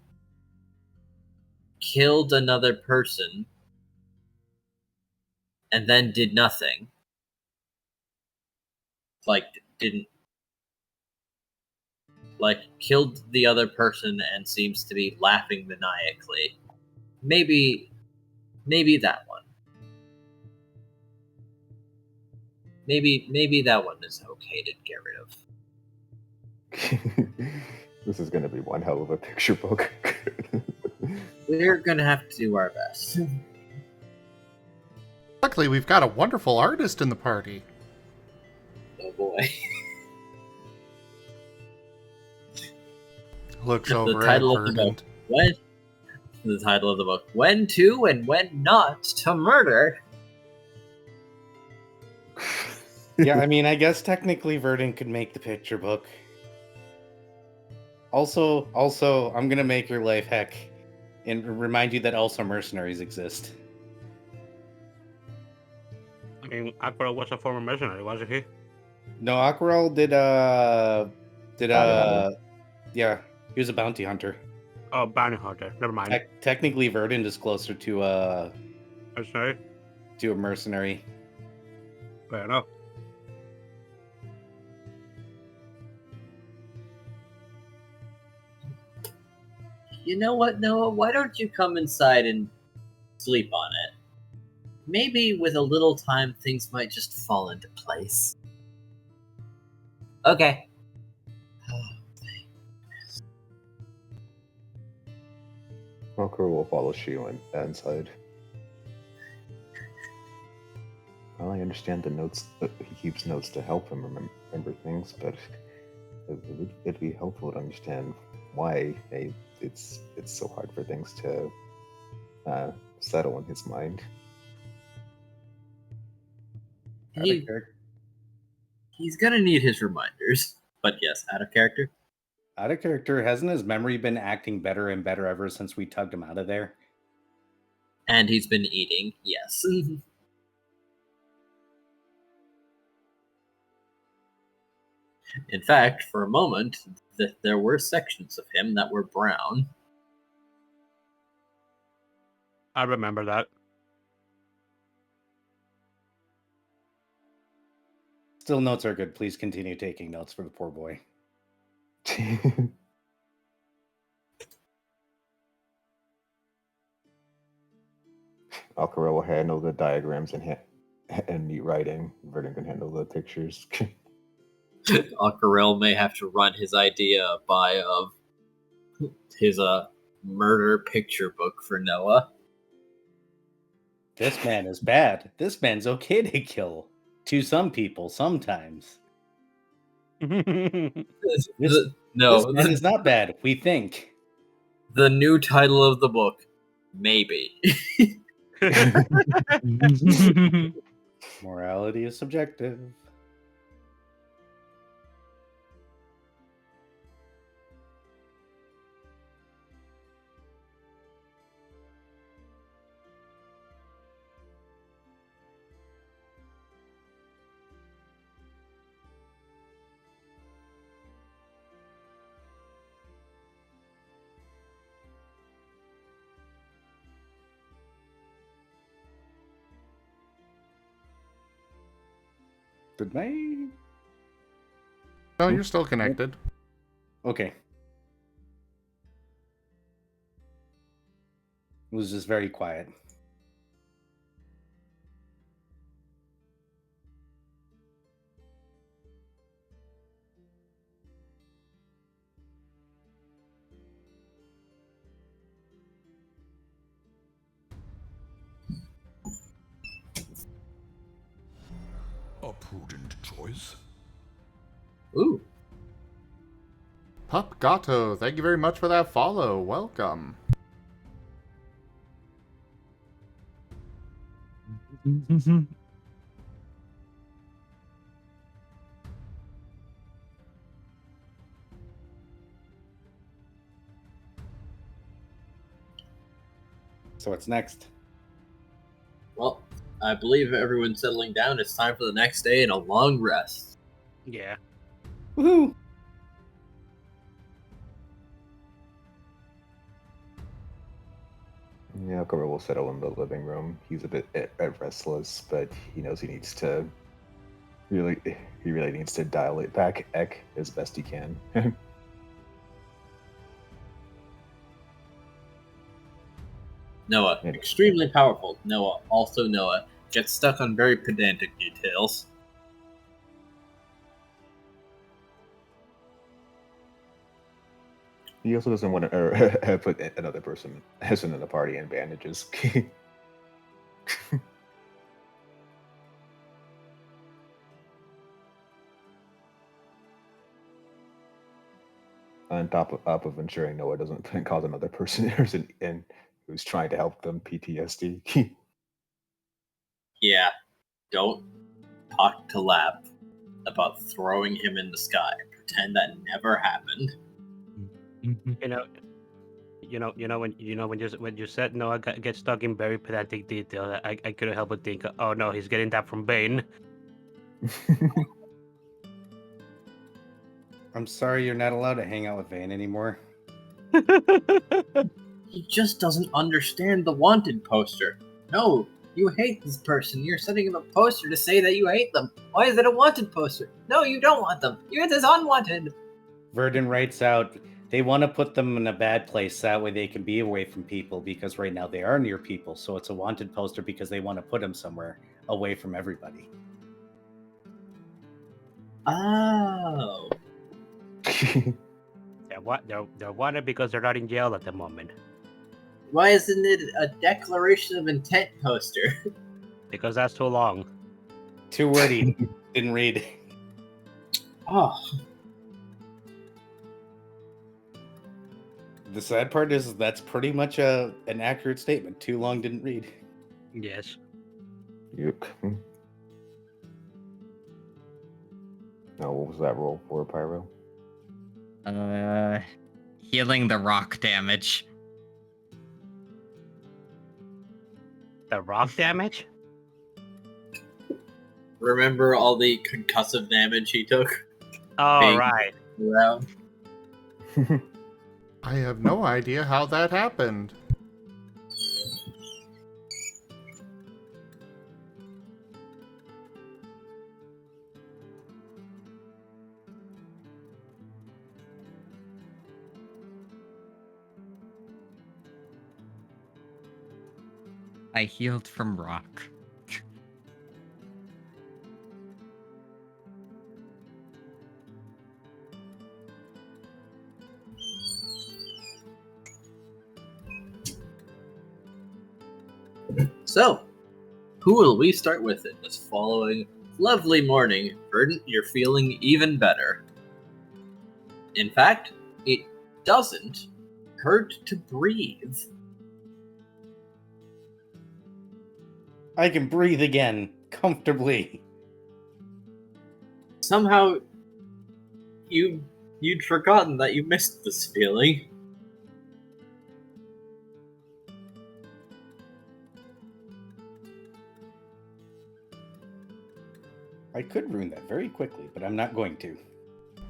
killed another person and then did nothing, like, didn't, like, killed the other person and seems to be laughing maniacally, maybe that one. Maybe that one is okay to get rid of. This is gonna be one hell of a picture book. We're gonna have to do our best. Luckily, we've got a wonderful artist in the party. Oh boy. Looks The over title at of the Verdant. book. The title of the book. When to and when not to murder. Yeah, I mean, I guess technically Verdant could make the picture book. Also, I'm gonna make your life heck and remind you that also mercenaries exist. I mean, Aquarelle was a former mercenary, wasn't he? No, Aquarelle did Bounty hunter. yeah, he was a bounty hunter. Oh, bounty hunter. Never mind. Technically, Verdant is closer to Mercenary. a mercenary. Fair enough. You know what, Noah? Why don't you come inside and sleep on it? Maybe with a little time, things might just fall into place. Okay. Walker will follow Sheila inside. Well, I understand the notes. He keeps notes to help him remember things, but it'd be helpful to understand why it's so hard for things to settle in his mind. He's gonna need his reminders. But yes, out of character. Out of character, hasn't his memory been acting better and better ever since we tugged him out of there? And he's been eating, yes. In fact, for a moment, there were sections of him that were brown. I remember that. Still, notes are good. Please continue taking notes for the poor boy. Aquarelle will handle the diagrams and neat writing. Verdun can handle the pictures. Aquarelle may have to run his idea by of his murder picture book for Noah. This man is bad. This man's okay to kill. To some people, sometimes. This man is not bad, we think. The new title of the book, maybe. Morality is subjective. Did my... No, you're still connected. Okay. It was just very quiet. A prudent choice. Ooh. Pup Gato, thank you very much for that follow. Welcome. So what's next? Well, I believe everyone's settling down. It's time for the next day and a long rest. Yeah. Woohoo! Yeah, Aquarelle will settle in the living room. He's a bit restless, but he knows he needs to really needs to dial it back as best he can. Noah, extremely powerful. Noah, gets stuck on very pedantic details. He also doesn't want to put another person in the party in bandages. On top of ensuring Noah doesn't cause another person who's trying to help them PTSD. Yeah, don't talk to Lap about throwing him in the sky. Pretend that never happened. When you said no, I get stuck in very pedantic detail. I couldn't help but think, oh no, he's getting that from Bane. I'm sorry you're not allowed to hang out with Vane anymore. He just doesn't understand the wanted poster. No, you hate this person. You're sending him a poster to say that you hate them. Why is it a wanted poster? No, you don't want them. You're this unwanted. Verdun writes out, They want to put them in a bad place. That way they can be away from people, because right now they are near people. So it's a wanted poster because they want to put them somewhere away from everybody. Oh. They're wanted because they're not in jail at the moment. Why isn't it a declaration of intent poster? Because that's too long. Too wordy. Didn't read. Oh. The sad part is that's pretty much an accurate statement. Too long, didn't read. Yes. Yep. Now, what was that roll for, Pyro? Healing the rock damage. The rock damage? Remember all the concussive damage he took? Oh, Being right. around? I have no idea how that happened. I healed from rock. So, who will we start with in this following lovely morning? Verdant, you're feeling even better. In fact, it doesn't hurt to breathe. I can breathe again comfortably. Somehow, you'd forgotten that you missed this feeling. I could ruin that very quickly, but I'm not going to.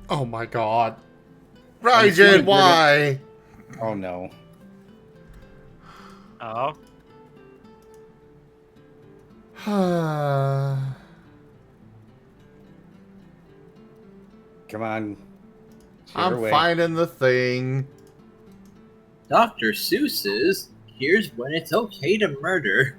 Oh my god. I'm assuming Raijin, why? Oh no. Oh. Come on. Share I'm away. finding the thing. Dr. Seuss's Here's When It's Okay to Murder.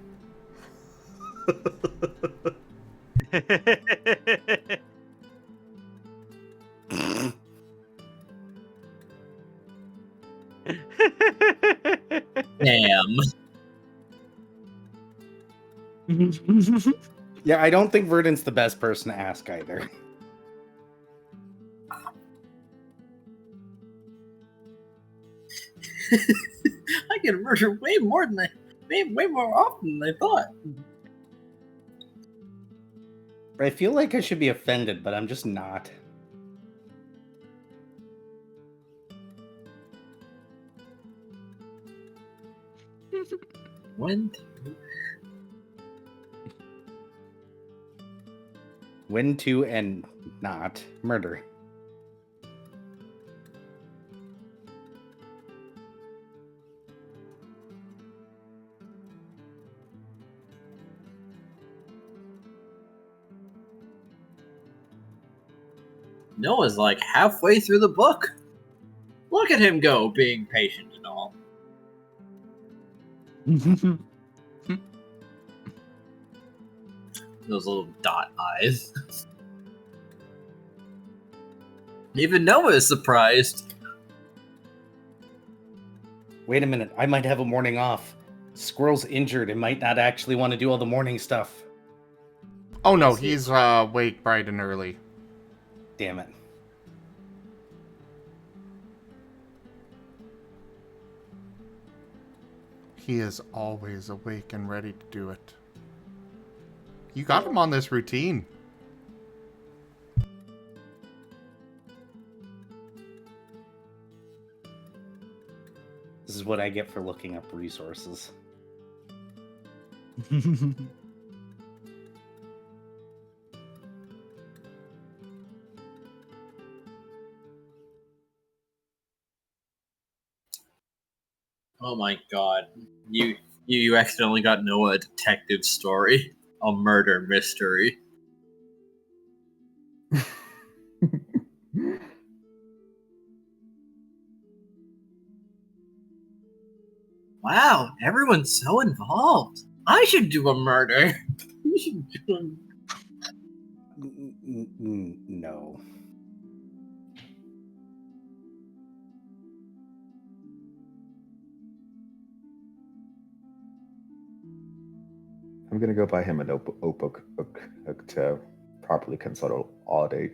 Damn. Yeah, I don't think Verdant's the best person to ask either. I get murdered way more often than I thought. I feel like I should be offended, but I'm just not. When to and not murder. Noah's like halfway through the book. Look at him go, being patient and all. Those little dot eyes. Even Noah is surprised. Wait a minute, I might have a morning off. Squirrel's injured and might not actually want to do all the morning stuff. Oh no, he's awake bright and early. Damn it. He is always awake and ready to do it. You got him on this routine. This is what I get for looking up resources. Oh my god. You accidentally got Noah a detective story. A murder mystery. Wow, everyone's so involved. I should do a murder. You should do No. I'm gonna go buy him a notebook to properly consolidate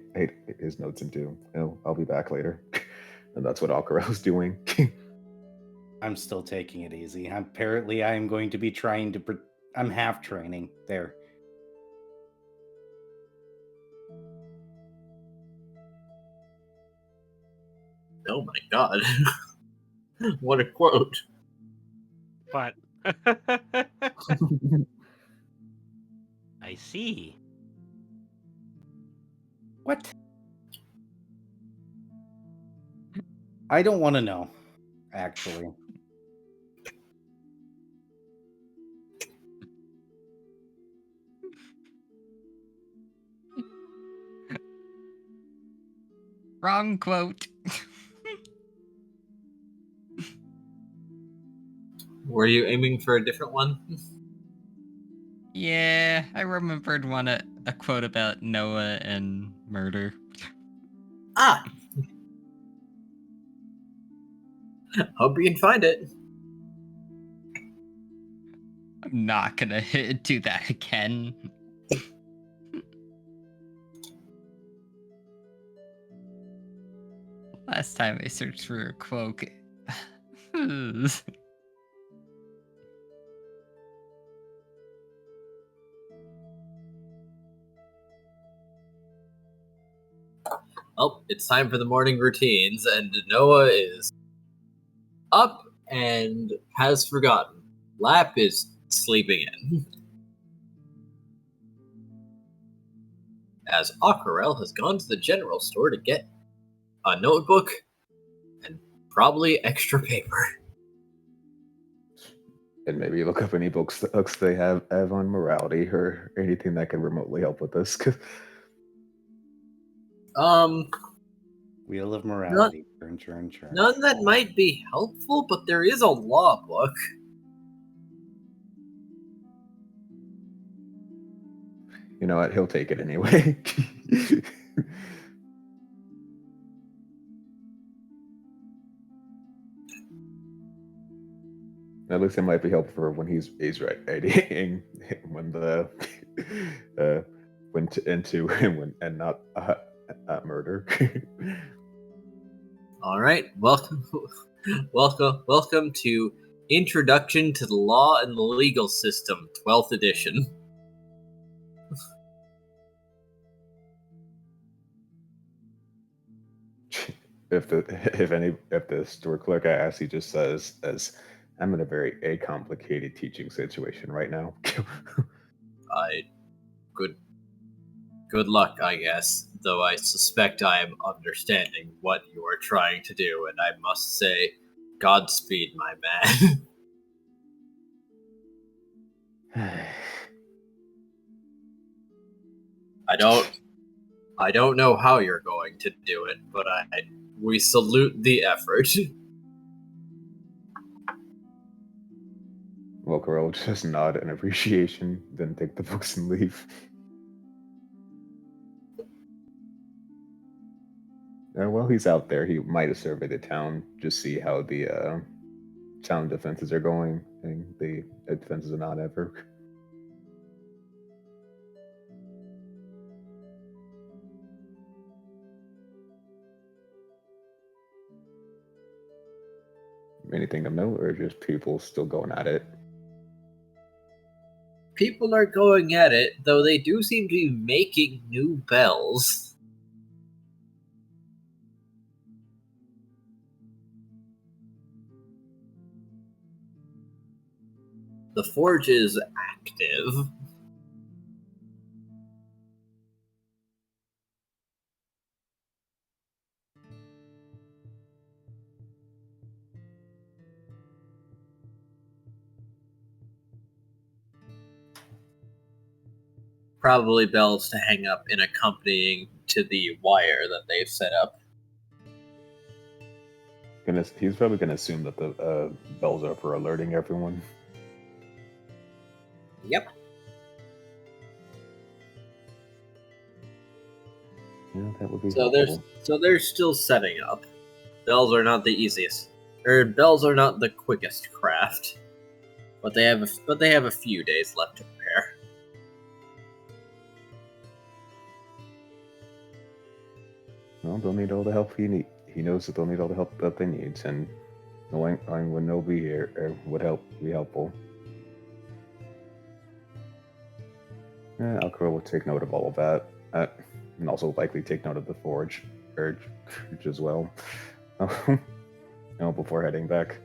his notes into. I'll be back later, and that's what Aquarelle's doing. I'm still taking it easy. Apparently, I am going to be trying to. I'm half training there. Oh my god. What a quote. But I see. What? I don't want to know, actually. Wrong quote. Were you aiming for a different one? Yeah, I remembered a quote about Noah and murder. Ah! Hope you can find it. I'm not gonna do that again. Last time I searched for a quote. Oh, it's time for the morning routines, and Noah is up and has forgotten. Lap is sleeping in. As Aquarelle has gone to the general store to get a notebook and probably extra paper. And maybe look up any books they have on morality or anything that can remotely help with this. Wheel of Morality. Turn. None that might be helpful, but there is a law book. You know what? He'll take it anyway. At least it might be helpful for when he's writing when the went into and not murder. All right, welcome to Introduction to the Law and the Legal System, 12th edition. If the store clerk asks, he just says, "As I'm in a very complicated teaching situation right now." Good luck, I guess. Though I suspect I am understanding what you are trying to do, and I must say, Godspeed, my man. I don't know how you're going to do it, but we salute the effort. Well, Corel will just nod in appreciation, then take the books and leave. While he's out there, he might have surveyed the town, just see how the town defenses are going, and the defenses are not ever. Anything of note, or just people still going at it? People are going at it, though they do seem to be making new bells. The forge is active. Probably bells to hang up in accompanying to the wire that they've set up. He's probably gonna assume that the bells are for alerting everyone. Yep. Yeah, that would be So helpful. they're still setting up. Bells are not the easiest, or bells are not the quickest craft, but they have a few days left to prepare. Well, they'll need all the help he knows that they'll need all the help that they need, and knowing when they'll be here would be helpful. Aquarelle will take note of all of that, and also likely take note of the forge as well. Before heading back.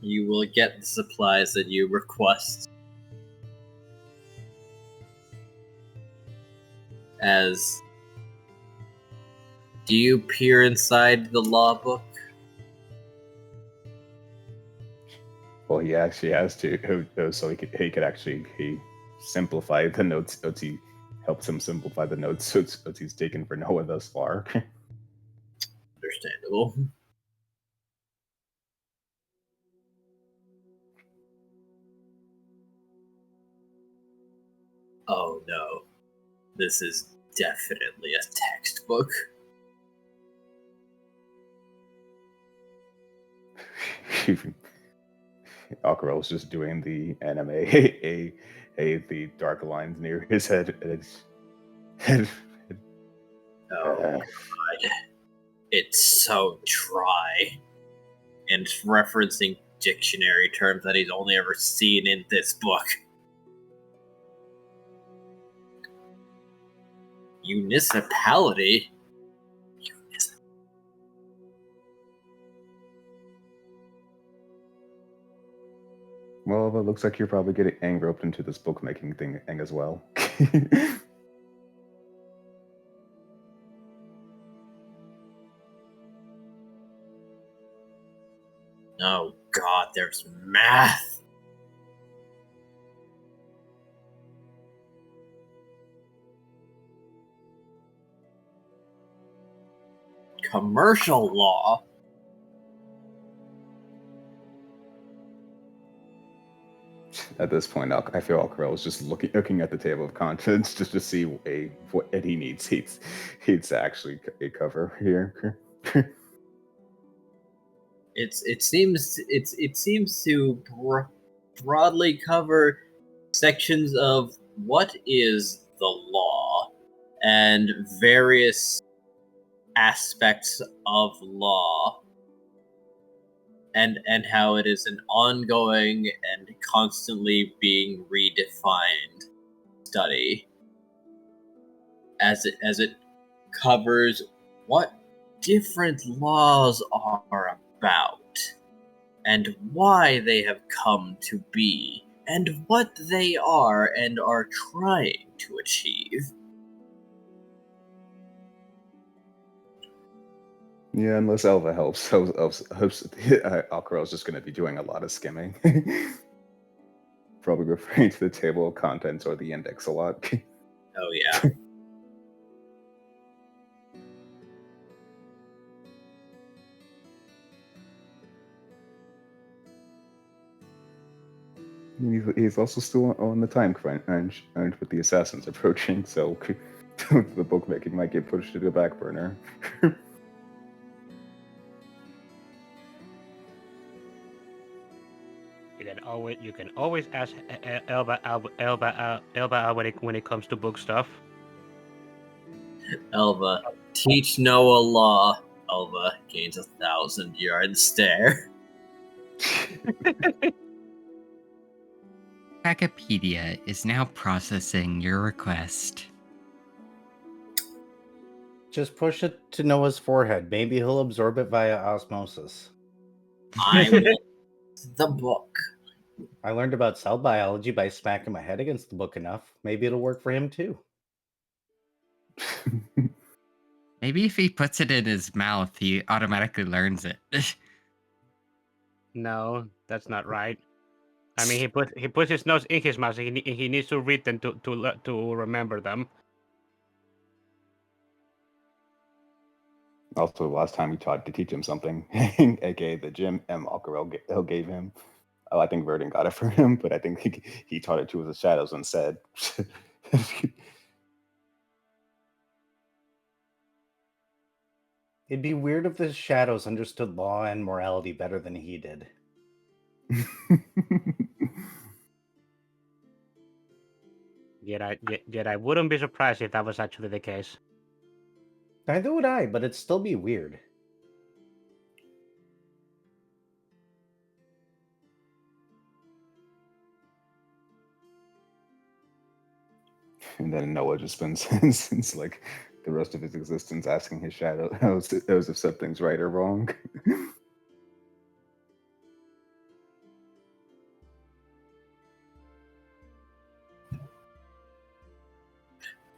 You will get the supplies that you request. Do you peer inside the law book? Well, he actually has to, so he could actually simplify the notes. He helps him simplify the notes so he's taken for Noah thus far. Understandable. Oh no. This is definitely a textbook. Aquarelle was just doing the anime, the dark lines near his head. Oh god. It's so dry. And referencing dictionary terms that he's only ever seen in this book. Municipality? Well, it looks like you're probably getting roped into this bookmaking thing as well. Oh god, there's math! Commercial law? At this point, I feel Aquarelle is just looking at the table of contents just to see what he needs. He's actually cover here. It seems to broadly cover sections of what is the law and various aspects of law and how it is an ongoing and constantly being redefined study as it covers what different laws are about and why they have come to be and what they are and are trying to achieve. Yeah, unless Elva helps Aquarelle's just going to be doing a lot of skimming. Probably referring to the table of contents or the index a lot. Oh yeah. He's also still on the time crunch with the assassins approaching, so the bookmaking might get pushed to the back burner. You can always ask Elba when it comes to book stuff. Elva, teach Noah law. Elva gains 1,000-yard stare. Wikipedia is now processing your request. Just push it to Noah's forehead. Maybe he'll absorb it via osmosis. I want the book. I learned about cell biology by smacking my head against the book enough. Maybe it'll work for him too. Maybe if he puts it in his mouth, he automatically learns it. No, that's not right. I mean, he puts his nose in his mouth. So he needs to read them to remember them. Also, last time we tried to teach him something, aka the gym Aquarelle gave him. Oh, I think Verdon got it for him, but I think he taught it to the shadows and said. It'd be weird if the shadows understood law and morality better than he did. Yet I wouldn't be surprised if that was actually the case. Neither would I, but it'd still be weird. And then Noah just spends since like the rest of his existence asking his shadow if something's right or wrong.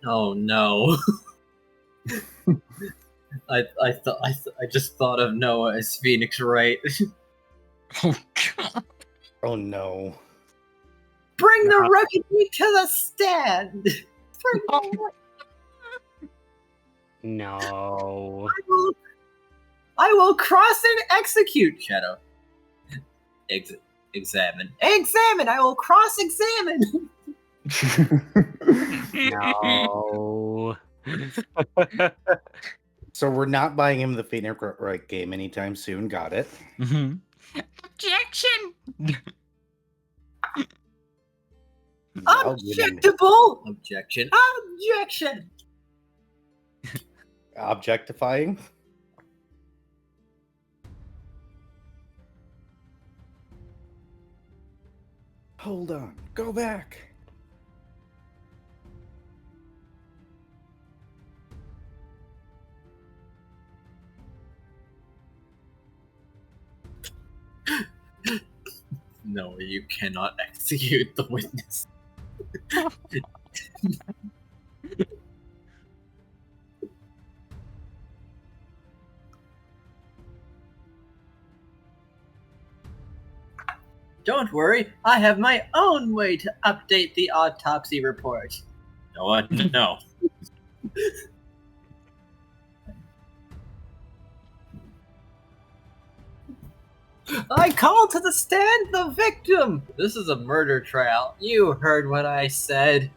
Oh no. I just thought of Noah as Phoenix Wright. Oh god. Oh no. Bring the rugged meat to the stand. Bring the No. I will cross and execute. Shadow. Examine. Examine. I will cross-examine. No. So we're not buying him the Phoenix Wright game anytime soon. Got it. Mhm. Objection! Objectable. Objection. Objection. Objectifying. Hold on. Go back. No, you cannot execute the witness. Don't worry, I have my own way to update the autopsy report. No, no. I call to the stand the victim! This is a murder trial. You heard what I said.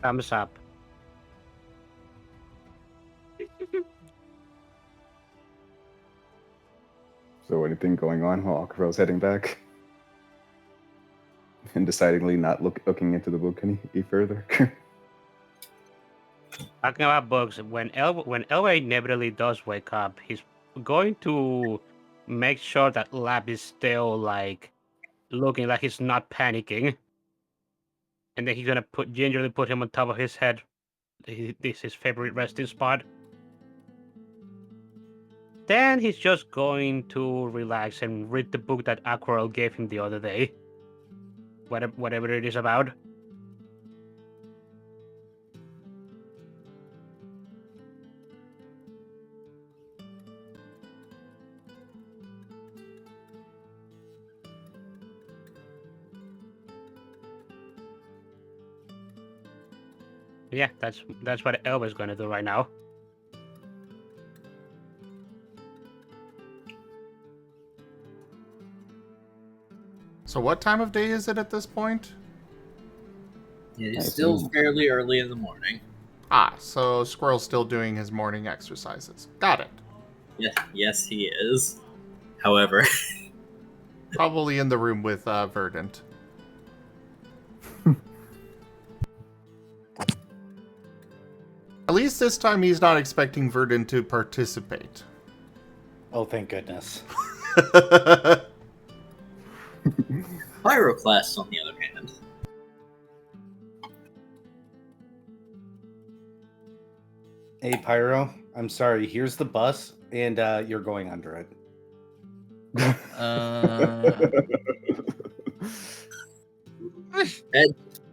Thumbs up. So anything going on while Aquarelle's heading back? And decidedly not looking into the book any further. Talking about books, when Elva inevitably does wake up, he's going to make sure that Lab is still like looking like he's not panicking, and then he's gonna gingerly put him on top of his head. This is his favorite resting spot. Then he's just going to relax and read the book that Aquarelle gave him the other day. Whatever it is about. Yeah, that's what Elva's gonna do right now. So what time of day is it at this point? It is still fairly early in the morning. Ah, so Squirrel's still doing his morning exercises. Got it. Yes, he is. However, Probably in the room with Verdant. At least this time he's not expecting Verdant to participate. Oh, thank goodness. Pyroclast, on the other hand. Hey, Pyro. I'm sorry. Here's the bus, and you're going under it.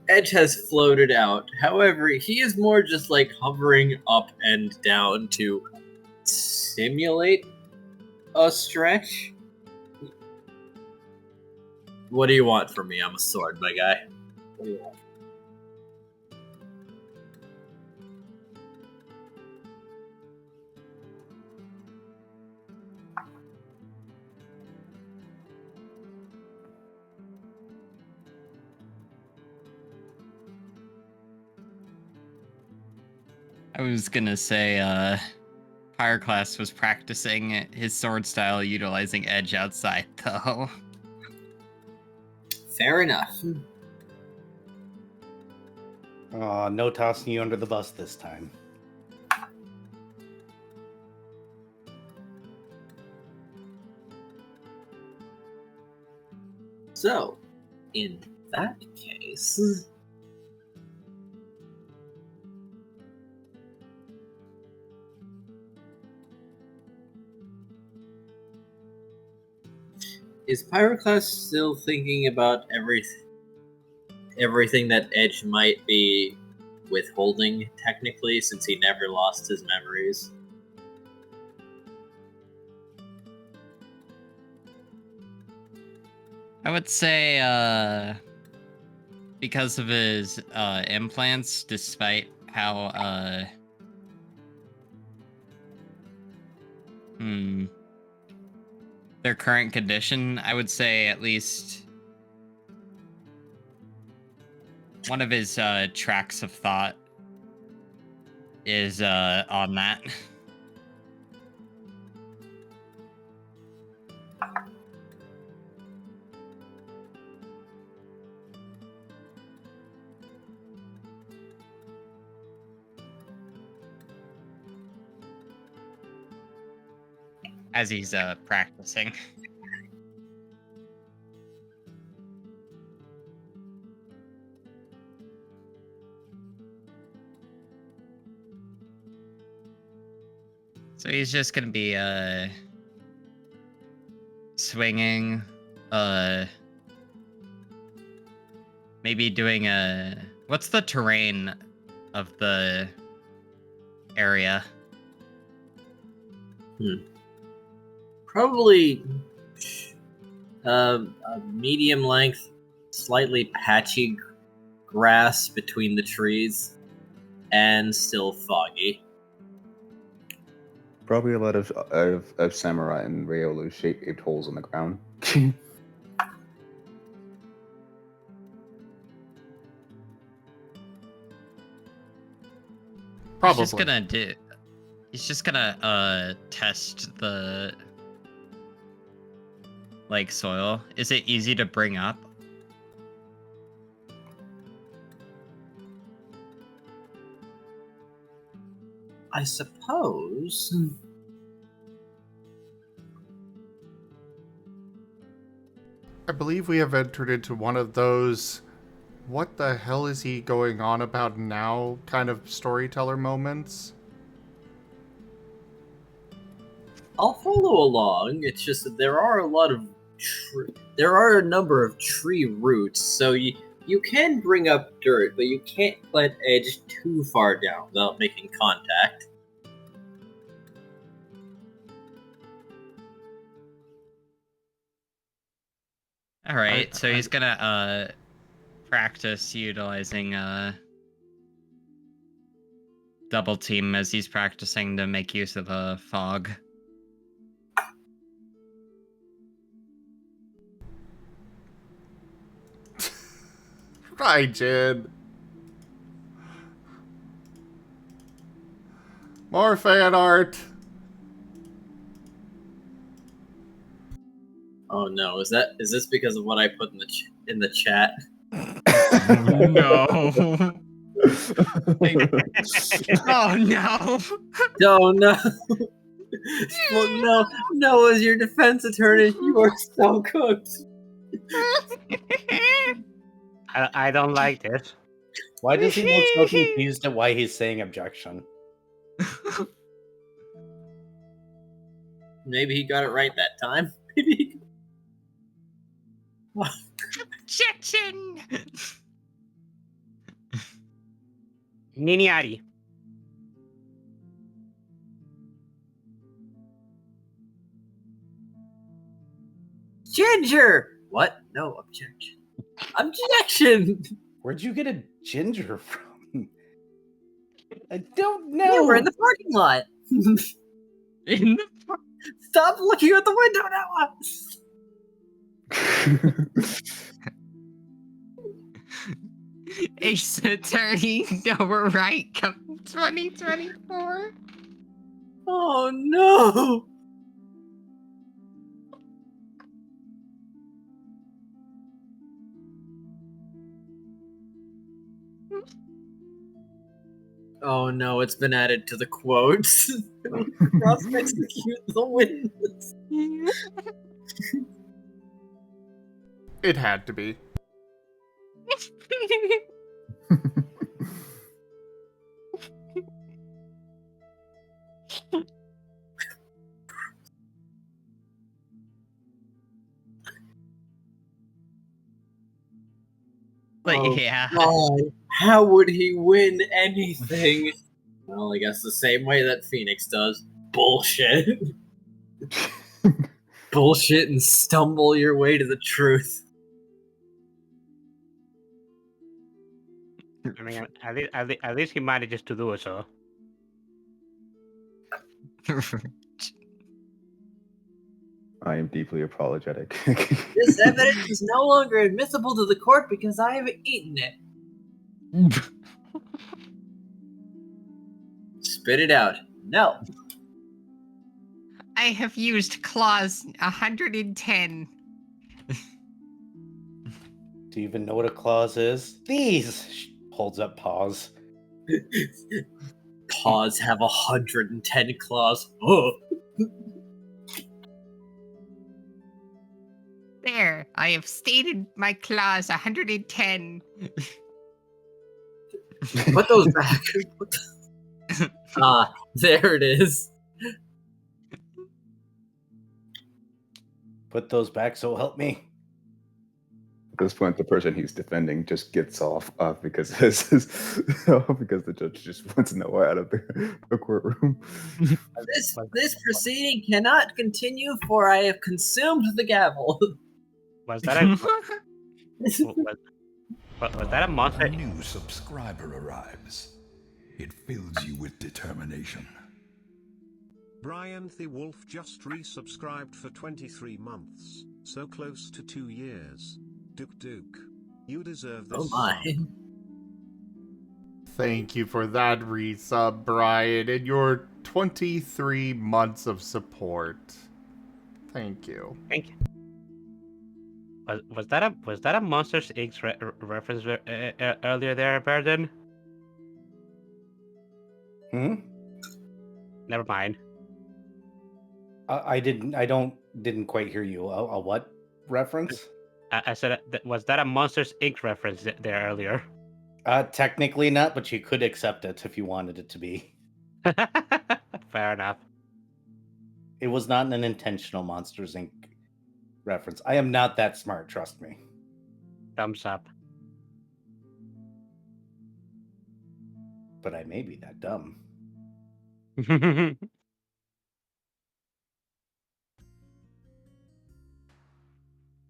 Edge has floated out. However, he is more just like hovering up and down to simulate a stretch. What do you want from me? I'm a sword, my guy. What do you want? I was gonna say, Pyroclast was practicing his sword style utilizing Edge outside, though. Fair enough. No tossing you under the bus this time. So, in that case, is Pyroclast still thinking about everything that Edge might be withholding, technically, since he never lost his memories? I would say, because of his implants, despite how their current condition, I would say at least one of his tracks of thought is on that. As he's practicing. So he's just gonna be swinging, maybe doing a, what's the terrain of the area? Probably a medium length, slightly patchy grass between the trees, and still foggy. Probably a lot of samurai and Rayola shaped holes in the ground. Probably. He's just gonna test the like soil. Is it easy to bring up? I suppose. I believe we have entered into one of those what the hell is he going on about now kind of storyteller moments. I'll follow along. It's just that there are a number of tree roots, so you can bring up dirt, but you can't plant Edge too far down without making contact. All right, so he's gonna practice utilizing double team as he's practicing to make use of a fog. Right, Jin. More fan art. Oh no, is this because of what I put in the chat? No. Oh no. Oh no. Well, no, as your defense attorney, you are so cooked. I don't like this. Why does he look so confused at why he's saying objection? Maybe he got it right that time. Maybe. Objection! Niniari. Ginger! What? No objection. Objection! Where'd you get a ginger from? I don't Yeah, know. we're in the parking lot. In the Stop looking out the window now. Ace Attorney, no, we're right. Come 2024. Oh no! Oh no, it's been added to the quotes. Cross execute the witness. It had to be. But Oh, yeah. God. How would he win anything? Well, I guess the same way that Phoenix does. Bullshit. Bullshit and stumble your way to the truth. I mean, at least he manages to do so. I am deeply apologetic. This evidence is no longer admissible to the court because I have eaten it. Spit it out. No. I have used clause 110. Do you even know what a clause is? These! She holds up paws. Paws have 110 claws. Oh. There, I have stated my clause 110. Put those back. Ah, there it is. Put those back, so help me. At this point, the person he's defending just gets off because because the judge just wants Noah out of the courtroom. This proceeding cannot continue, for I have consumed the gavel. Was that a was that a monster? A new subscriber arrives. It fills you with determination. Brian the Wolf just resubscribed for 23 months, so close to 2 years. Duke, you deserve this. Oh my. sub. Thank you for that resub, Brian, and your 23 months of support. Thank you. Thank you. Was that a Monsters Inc. reference earlier there, Burden? Never mind. I didn't quite hear you. A what reference? I said, was that a Monsters Inc. reference there earlier? Technically not, but you could accept it if you wanted it to be. Fair enough. It was not an intentional Monsters Inc. reference. I am not that smart, trust me. Thumbs up. But I may be that dumb.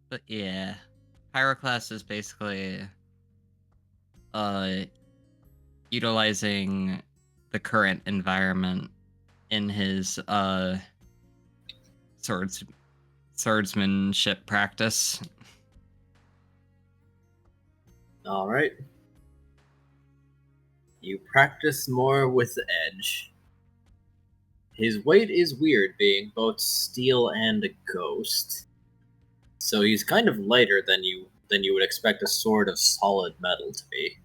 But yeah, Pyroclast is basically utilizing the current environment in his swordsmanship practice. All right. You practice more with the edge. His weight is weird, being both steel and a ghost. So he's kind of lighter than you would expect a sword of solid metal to be.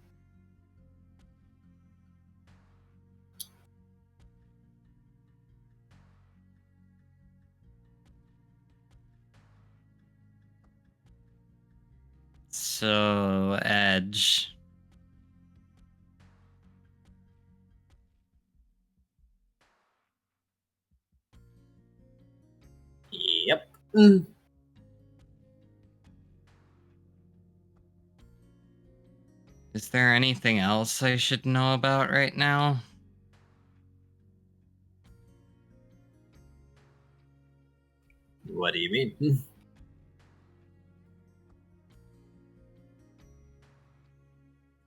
So, edge. Mm. Is there anything else I should know about right now? What do you mean?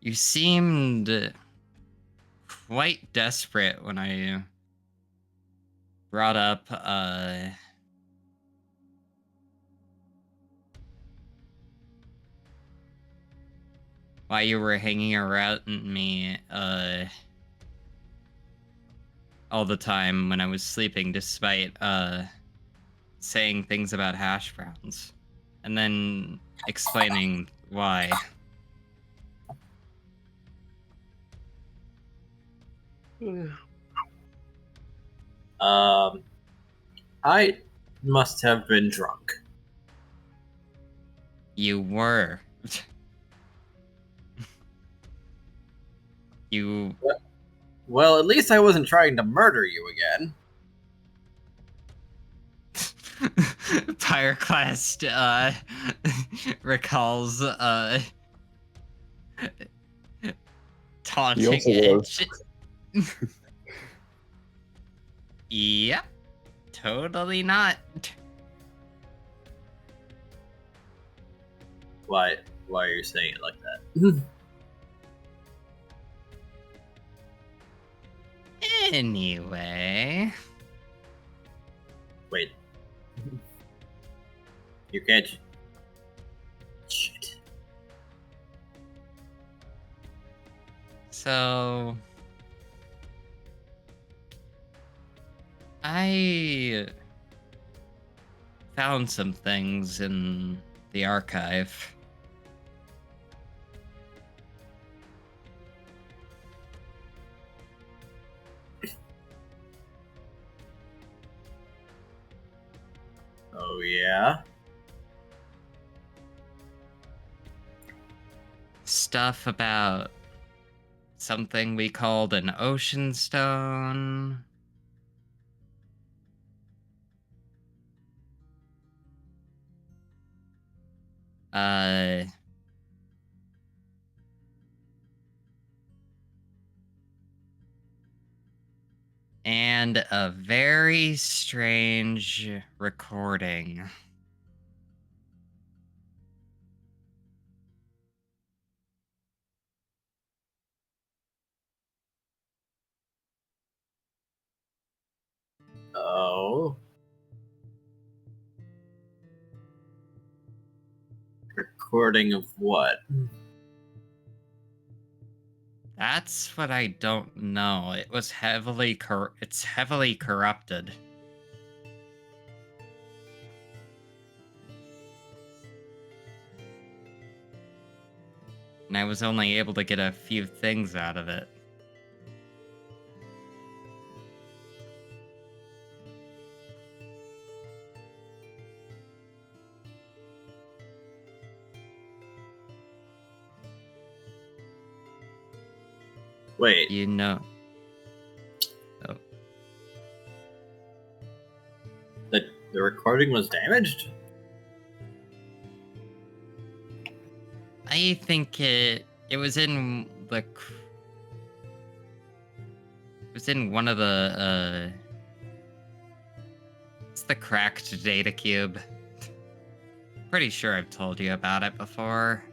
You seemed quite desperate when I brought up why you were hanging around me all the time when I was sleeping, despite saying things about hash browns, and then explaining why. I must have been drunk. You were. You. Well, at least I wasn't trying to murder you again. Pyroclast recalls taunting also was. Edge. Yep. Totally not. Why are you saying it like that? Anyway. Wait. You can't. Shit. So I found some things in the archive. Oh, yeah? Stuff about something we called an ocean stone. And a very strange recording. Oh. Recording of what? That's what I don't know. It was it's heavily corrupted. And I was only able to get a few things out of it. Wait. You know. Oh. The recording was damaged? I think it was in the it was in one of the it's the cracked data cube. Pretty sure I've told you about it before.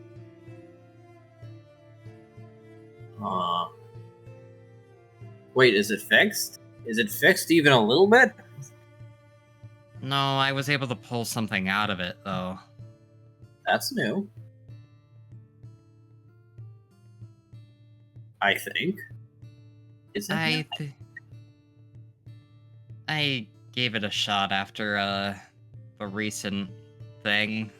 Wait, is it fixed? Is it fixed even a little bit? No, I was able to pull something out of it though. That's new. I think. Is that I gave it a shot after the recent thing.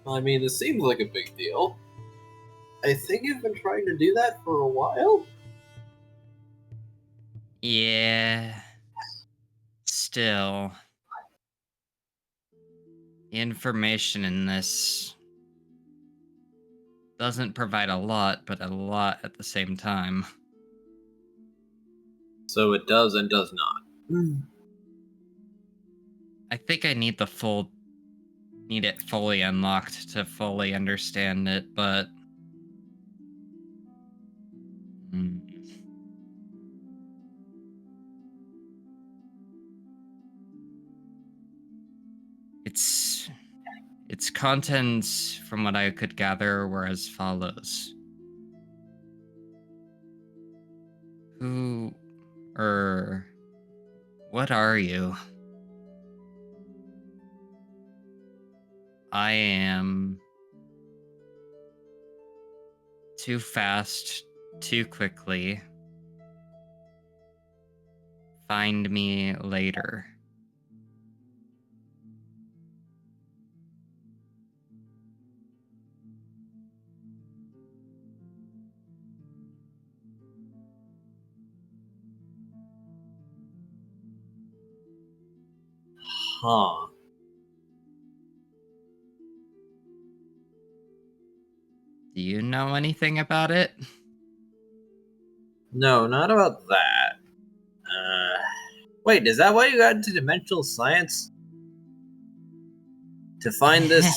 I mean, it seems like a big deal. I think you've been trying to do that for a while. Yeah. Still. The information in this doesn't provide a lot, but a lot at the same time. So it does and does not. I think I need it fully unlocked to fully understand it, but its contents, from what I could gather, were as follows. What are you? I am too fast, too quickly. Find me later. Huh. Do you know anything about it? No, not about that. Wait, is that why you got into dimensional science? To find this...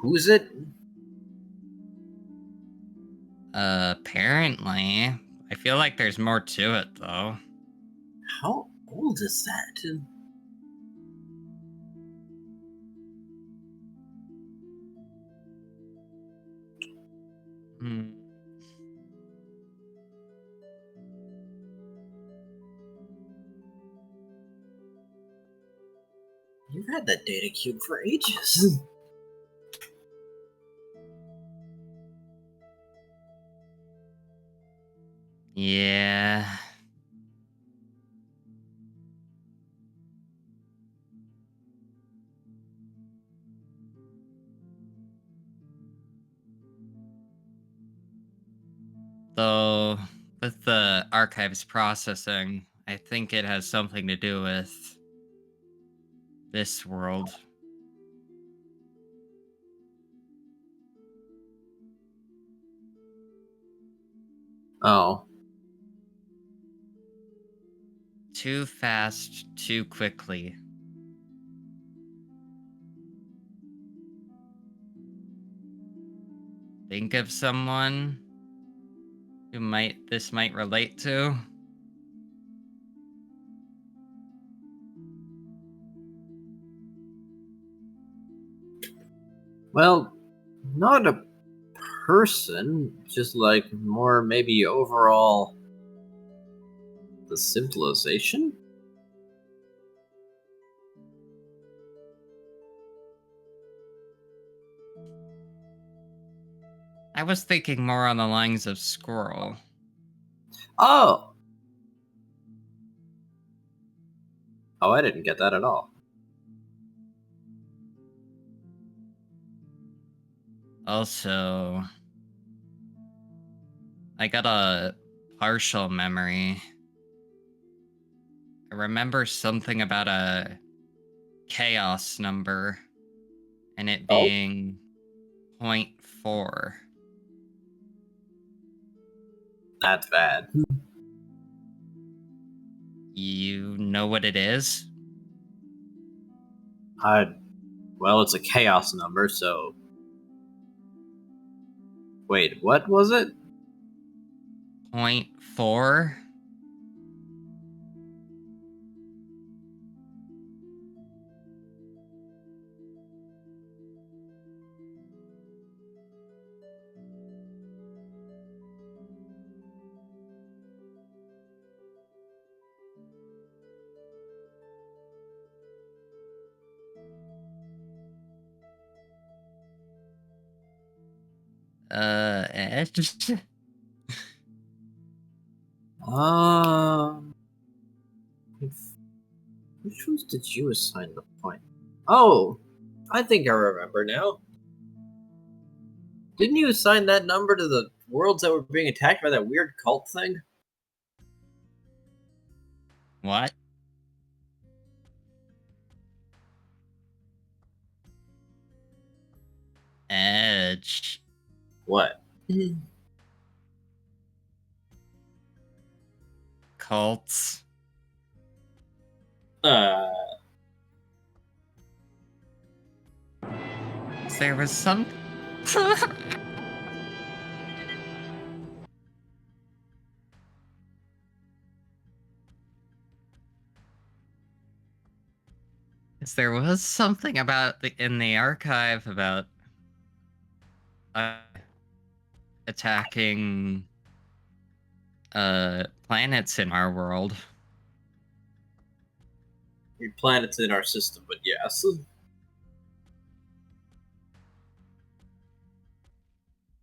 Who's it? Apparently. I feel like there's more to it, though. How old is that? You've had that data cube for ages. Yeah. Though, with the archives processing, I think it has something to do with this world. Oh. Too fast, too quickly. Think of someone who this might relate to? Well, not a person, just like more maybe overall the civilization? I was thinking more on the lines of squirrel. Oh! Oh, I didn't get that at all. Also, I got a partial memory. I remember something about a chaos number and it Oh? being 0.4. That's bad. You know what it is? Well, it's a chaos number, so... Wait, what was it? 0.4? Edge? Which ones did you assign the point? Oh! I think I remember now. Didn't you assign that number to the worlds that were being attacked by that weird cult thing? What? Edge. What? Cults. Uh, There was some. There was something about in the archive about attacking planets in our world. planets in our system, but yes.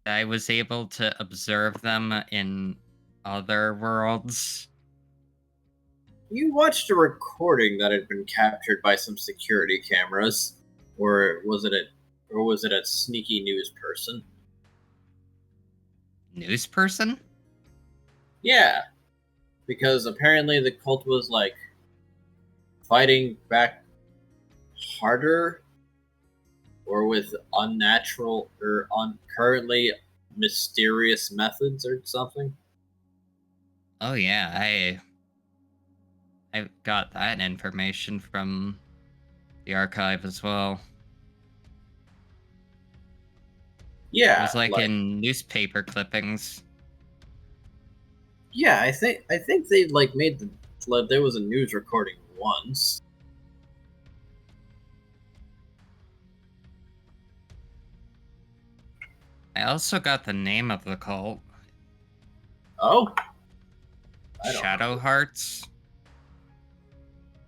I was able to observe them in other worlds. You watched a recording that had been captured by some security cameras, or was it a sneaky news person? News person? Yeah, because apparently the cult was like fighting back harder, or with unnatural or currently mysterious methods or something. Oh yeah, I got that information from the archive as well. Yeah, It was like in newspaper clippings. Yeah, I think they like made there was a news recording once. I also got the name of the cult. Oh, Shadow Hearts.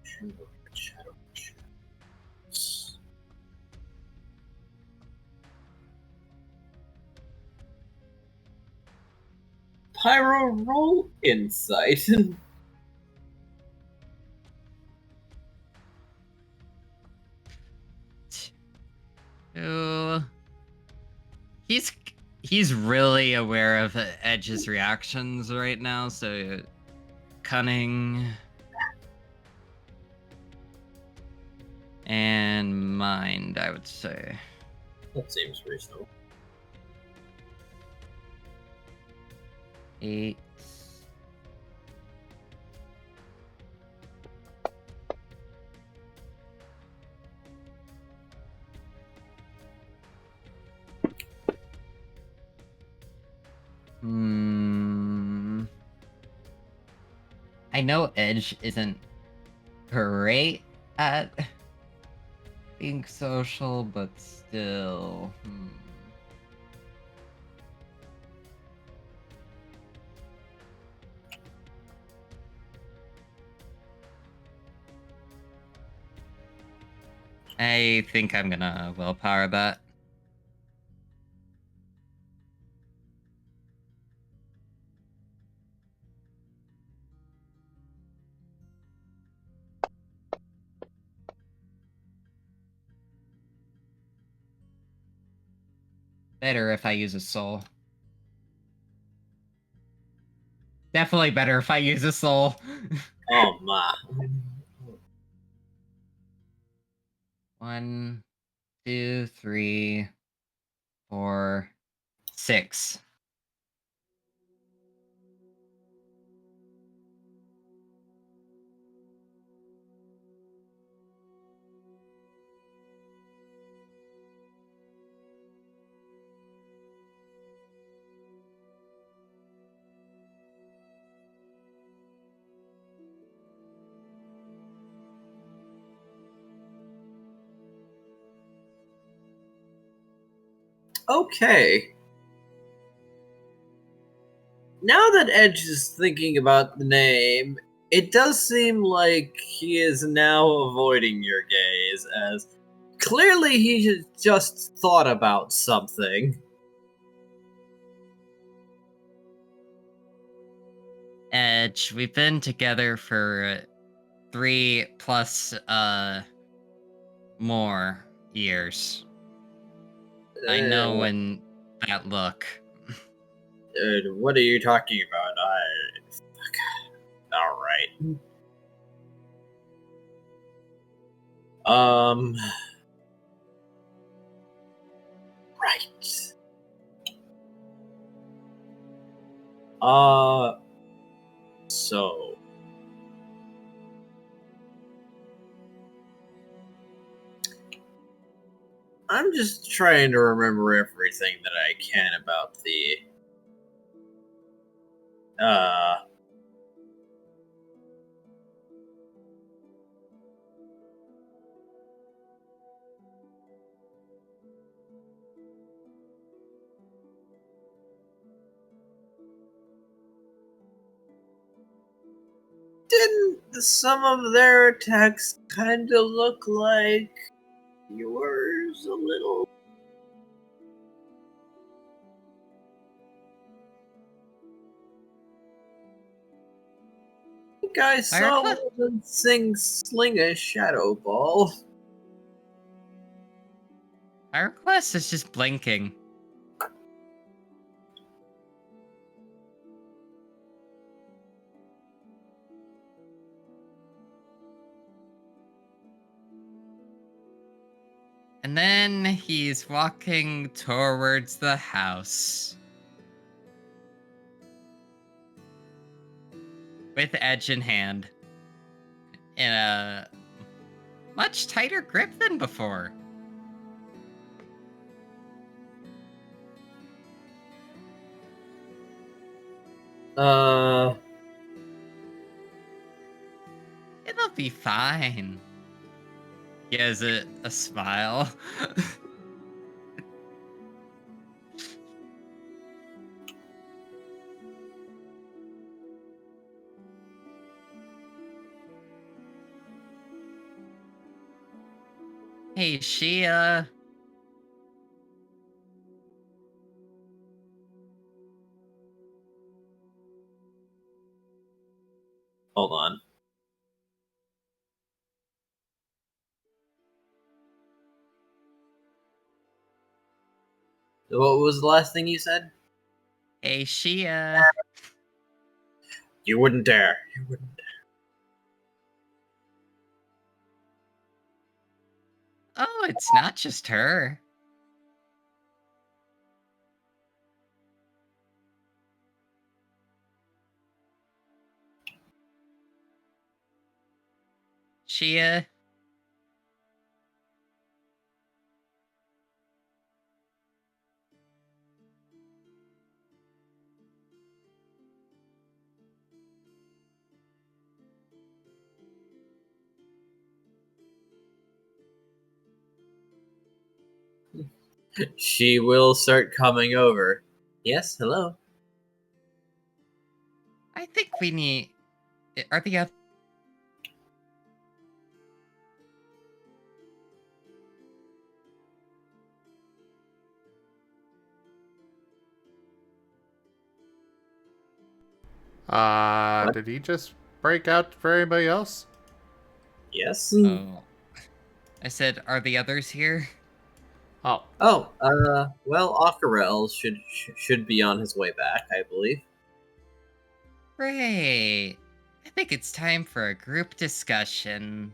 Shadow. Pyro, roll insight. He's really aware of Edge's reactions right now, so cunning and mind, I would say. That seems reasonable. 8. I know Edge isn't great at being social, but still. I think I'm gonna willpower that. Better if I use a soul. Definitely better if I use a soul. Oh my. 1, 2, 3, 4, 6. Okay. Now that Edge is thinking about the name, it does seem like he is now avoiding your gaze, as clearly he just thought about something. Edge, we've been together for 3+ more years. I know when that look. What are you talking about? Alright. Right. So I'm just trying to remember everything that I can about the didn't some of their attacks kind of look like yours a little? I think I saw one of them sling a shadow ball. Pyroclast is just blinking. And then he's walking towards the house. With edge in hand. In a much tighter grip than before. It'll be fine. He has a smile. Hey, Shia. Hold on. What was the last thing you said? Hey, Shia. You wouldn't dare. You wouldn't dare. Oh, it's not just her. Shia. She will start coming over. Yes, hello. I think we need... Are the other... What? Did he just break out for everybody else? Yes. Oh. I said, are the others here? Oh, Oh, well, Aquarelle should be on his way back, I believe. Great. I think it's time for a group discussion.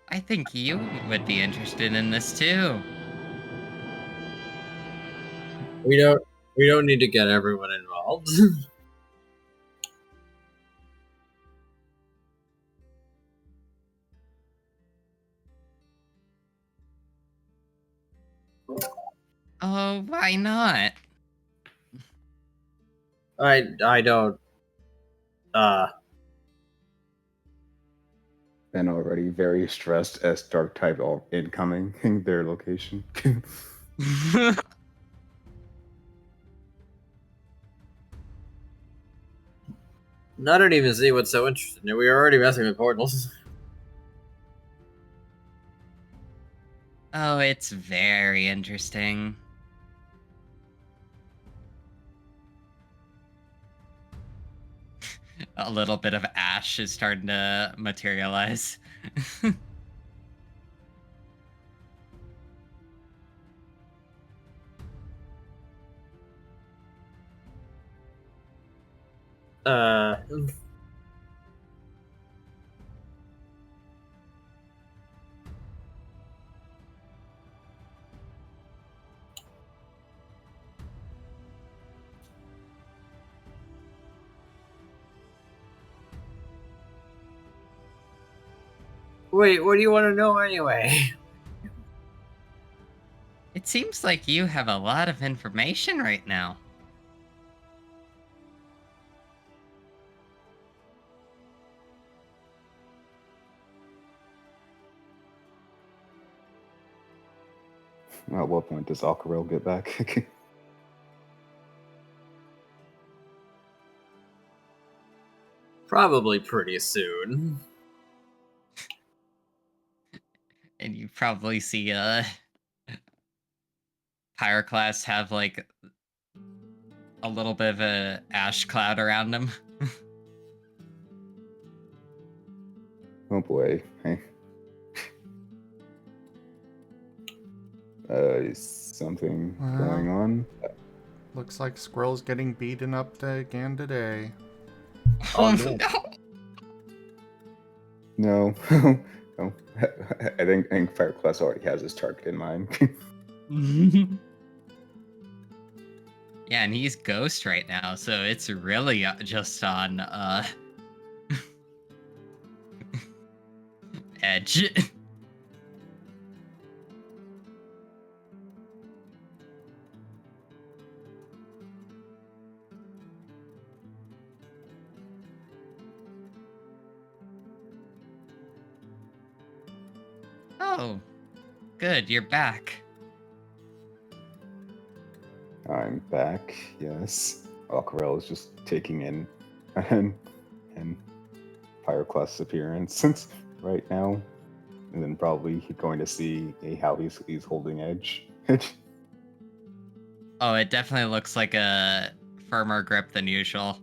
I think you would be interested in this too. We don't need to get everyone involved. Oh, why not? I don't. And already very stressed as Dark Type incoming their location. I don't even see what's so interesting. We were already messing with portals. Oh, it's very interesting. A little bit of ash is starting to materialize. Uh, Wait, what do you want to know anyway? It seems like you have a lot of information right now. At what point does Aquarelle get back? Probably pretty soon. And you probably see Pyroclast have like a little bit of a ash cloud around him. Oh boy. Hey. Is something going on? Looks like Squirrel's getting beaten up again today. Oh no. No. No. I think Pyroclast already has his target in mind. Yeah, and he's ghost right now, so it's really just on edge. Oh, good, you're back. I'm back, yes. Aquarelle is just taking in and Pyroclast's appearance right now. And then probably going to see how he's holding edge. Oh, it definitely looks like a firmer grip than usual.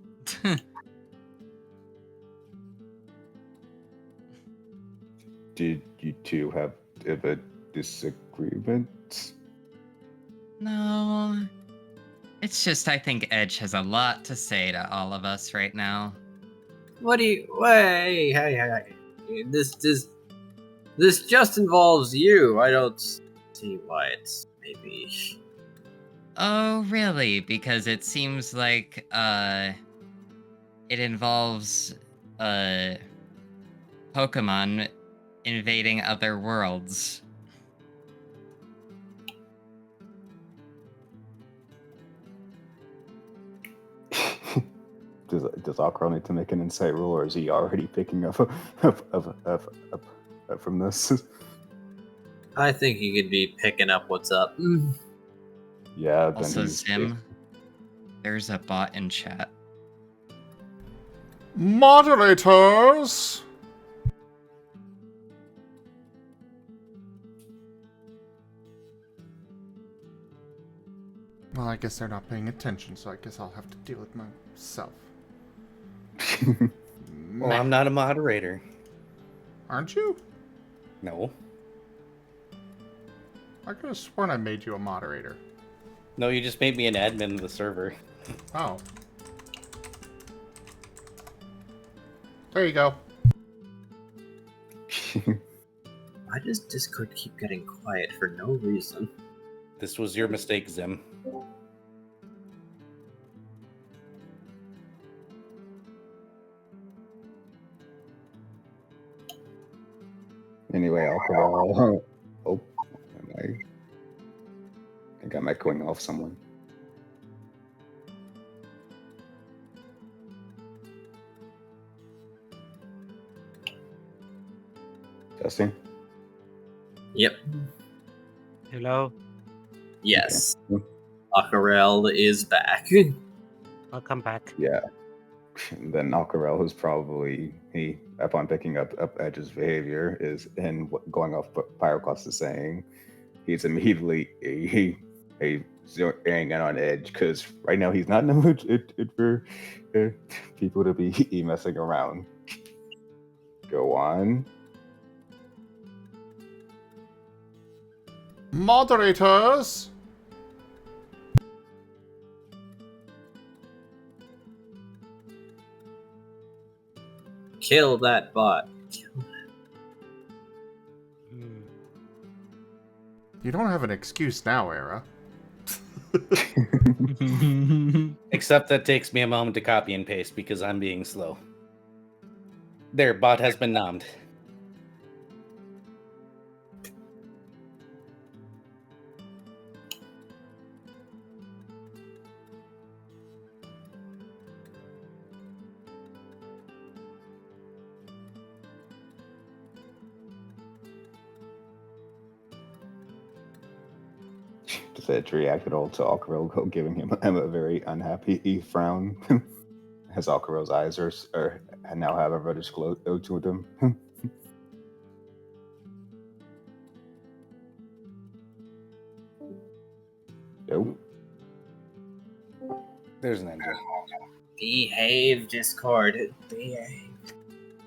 Did you two have a disagreement? No. It's just I think Edge has a lot to say to all of us right now. What do you? Hey, This just involves you. I don't see why it's maybe. Oh, really? Because it seems like it involves Pokemon invading other worlds. Does Aquarelle need to make an insight roll, or is he already picking up from this? I think you could be picking up what's up. Yeah. Then Also, he's Zim, there's a bot in chat. Moderators! Well, I guess they're not paying attention, so I guess I'll have to deal with myself. Well, I'm not a moderator. Aren't you? No. I could have sworn I made you a moderator. No, you just made me an admin of the server. Oh. There you go. Why does Discord keep getting quiet for no reason? This was your mistake, Zim. Anyway, Aquarelle. Oh, I think I'm echoing off someone. Testing. Yep. Hello, Yes. Okay. Aquarelle is back. welcome back. Yeah. And then Aquarelle is probably upon picking up Edge's behavior and going off what Pyroclast is saying, he's immediately zeroing in on Edge because right now he's not in the mood for people to be messing around. Go on. Moderators! Kill that bot. Hmm. You don't have an excuse now, Era. Except that takes me a moment to copy and paste because I'm being slow. There, bot has been nommed. Does Edge react at all to Aquarelle giving him a very unhappy frown? As Aquarelle's eyes are now have a reddish glow to them. Nope. There's an Enja. Behave, Discord. Behave.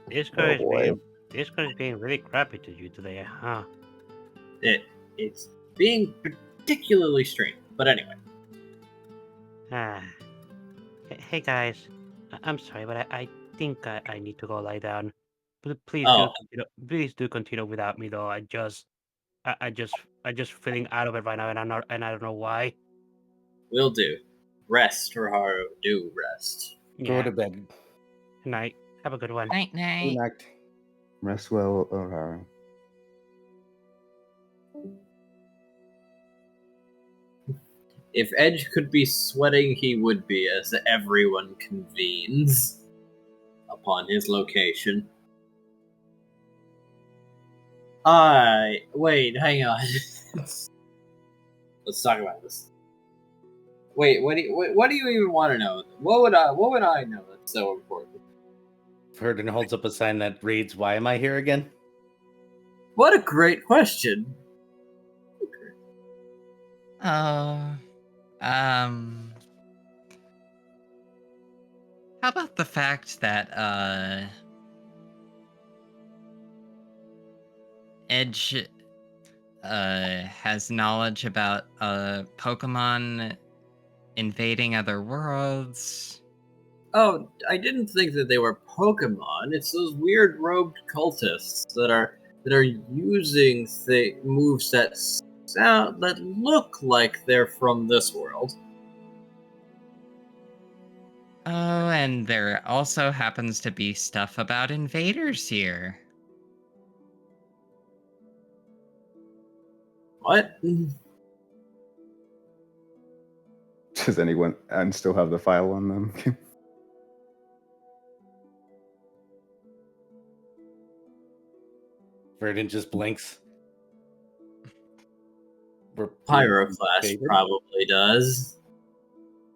Discord boy. is being really crappy to you today, huh? It's being particularly strange. But anyway. Ah. Hey guys, I'm sorry, but I think I need to go lie down. Please Oh. please do continue without me though. I just feeling out of it right now, and I don't know why. Will do. Rest, Raharu. Do rest. Go Yeah. to bed. Good night. Have a good one. Night Good night. night. Rest well, Raharu. If Edge could be sweating, he would be, as everyone convenes upon his location. Wait, hang on. Let's talk about this. Wait, what do you even want to know? What would I know that's so important? Verdun holds up a sign that reads, "Why am I here again?" What a great question. Oh, how about the fact that Edge has knowledge about Pokemon invading other worlds? Oh, I didn't think that they were Pokemon. It's those weird robed cultists that are using moves that look like they're from this world. Oh, and there also happens to be stuff about invaders here. What? Does anyone still have the file on them? Verdun just blinks. Pyroclast probably does.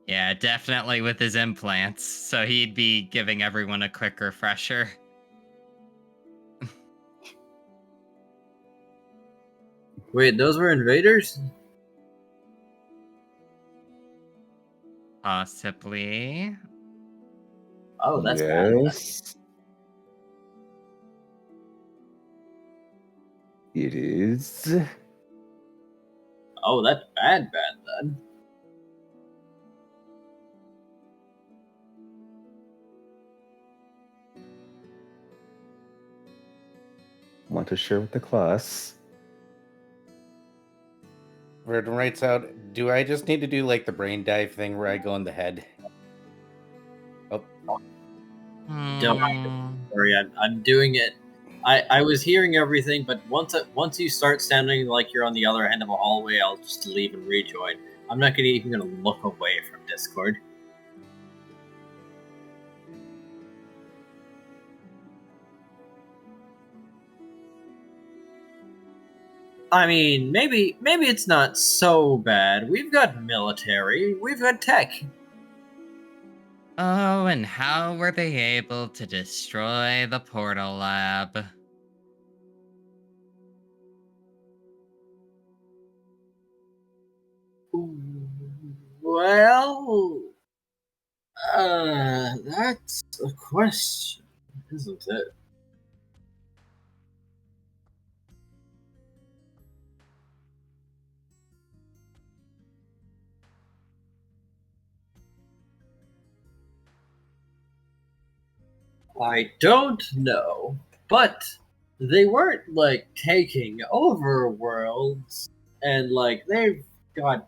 Yeah, definitely with his implants, so he'd be giving everyone a quick refresher. Wait, those were invaders? Possibly. Oh, that's bad. Yes. It is. Oh, that's bad then. Want to share with the class? Verdun writes out, "Do I just need to do like the brain dive thing where I go in the head?" Oh, Don't worry, I'm doing it. I was hearing everything, but once you start sounding like you're on the other end of a hallway, I'll just leave and rejoin. I'm not even gonna look away from Discord. I mean, maybe it's not so bad. We've got military, we've got tech. Oh, and how were they able to destroy the portal lab? Well, that's a question, isn't it? I don't know, but they weren't like taking over worlds, and like they've got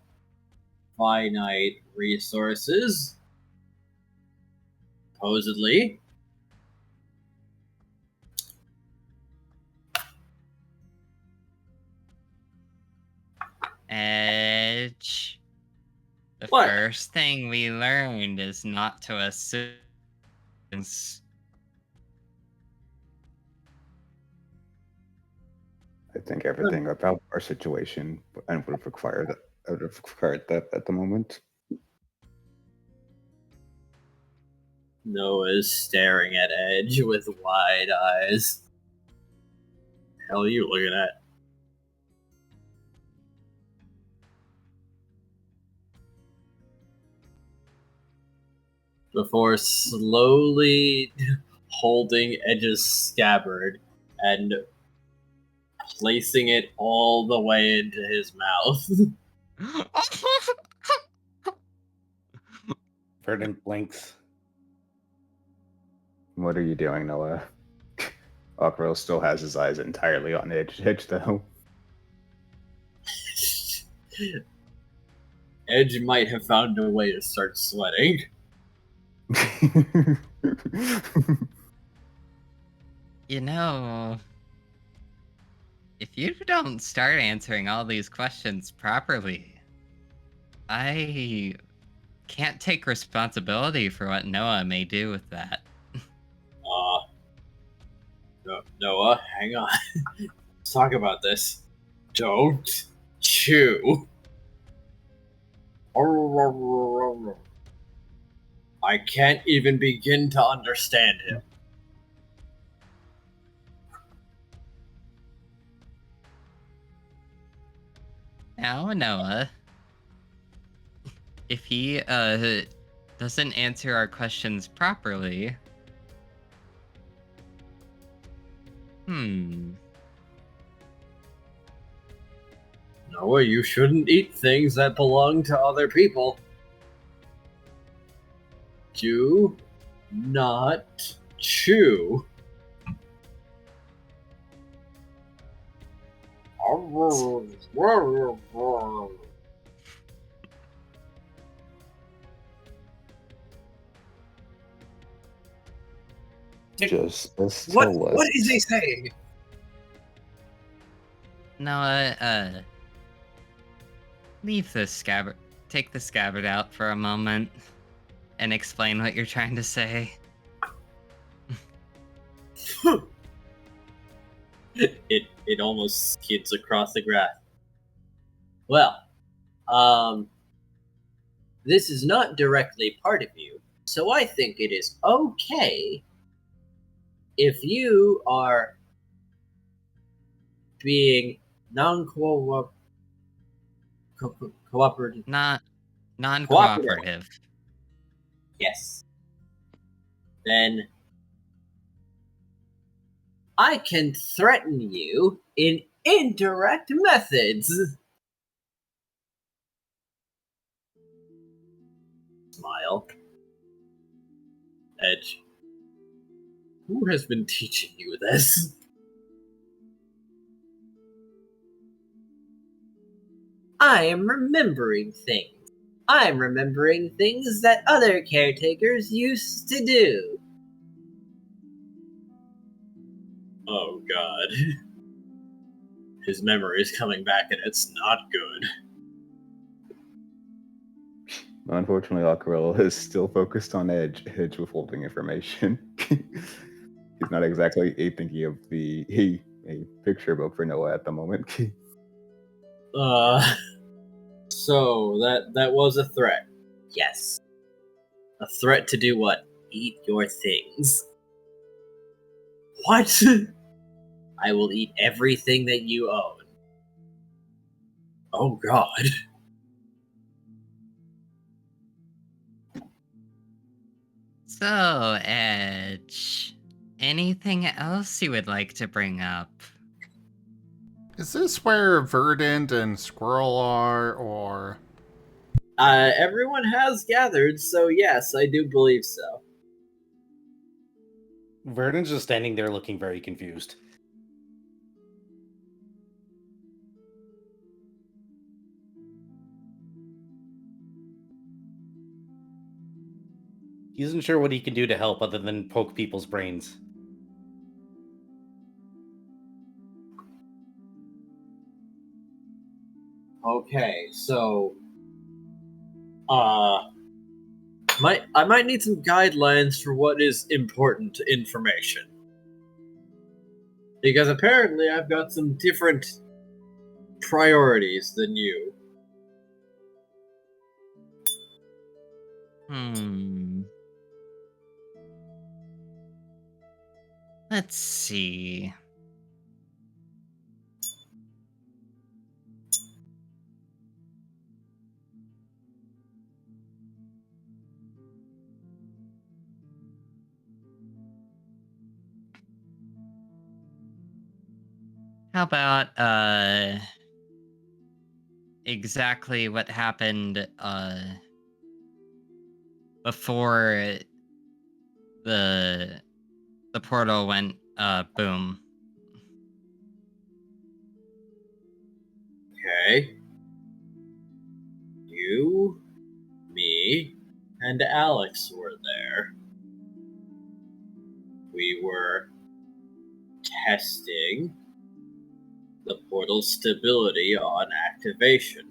finite resources, supposedly. Edge. The What? first thing we learned is not to assume. I think everything about our situation and would require out of cart at the moment. Noah's staring at Edge with wide eyes. Hell are you looking at? Before slowly holding Edge's scabbard and placing it all the way into his mouth. Verdant blinks. What are you doing, Noah? Aquarelle still has his eyes entirely on Edge, though. Edge might have found a way to start sweating. You know, if you don't start answering all these questions properly, I can't take responsibility for what Noah may do with that. Noah, hang on. Let's talk about this. Don't chew. I can't even begin to understand him. Now, Noah, if he doesn't answer our questions properly, Noah, you shouldn't eat things that belong to other people. Do not chew. Just What is he saying? Noah, leave the scabbard. Take the scabbard out for a moment and explain what you're trying to say. It almost skids across the grass. Well, this is not directly part of you, so I think it is okay if you are being non-cooperative. Non-cooperative. Yes. Then I can threaten you in indirect methods. Smile. Edge. Who has been teaching you this? I am remembering things. I'm remembering things that other caretakers used to do. Oh god. His memory is coming back and it's not good. Unfortunately, Aquarelle is still focused on Edge withholding information. He's not exactly thinking of a picture book for Noah at the moment. So that was a threat. Yes. A threat to do what? Eat your things. What? I will eat everything that you own. Oh god. So, Edge, anything else you would like to bring up? Is this where Verdant and Squirrel are, or... Everyone has gathered, so yes, I do believe so. Verdant's just standing there looking very confused. He isn't sure what he can do to help other than poke people's brains. Okay, so I might need some guidelines for what is important information. Because apparently I've got some different priorities than you. Let's see. How about exactly what happened before the portal went boom? Okay. You, me, and Alex were there. We were testing the portal's stability on activation.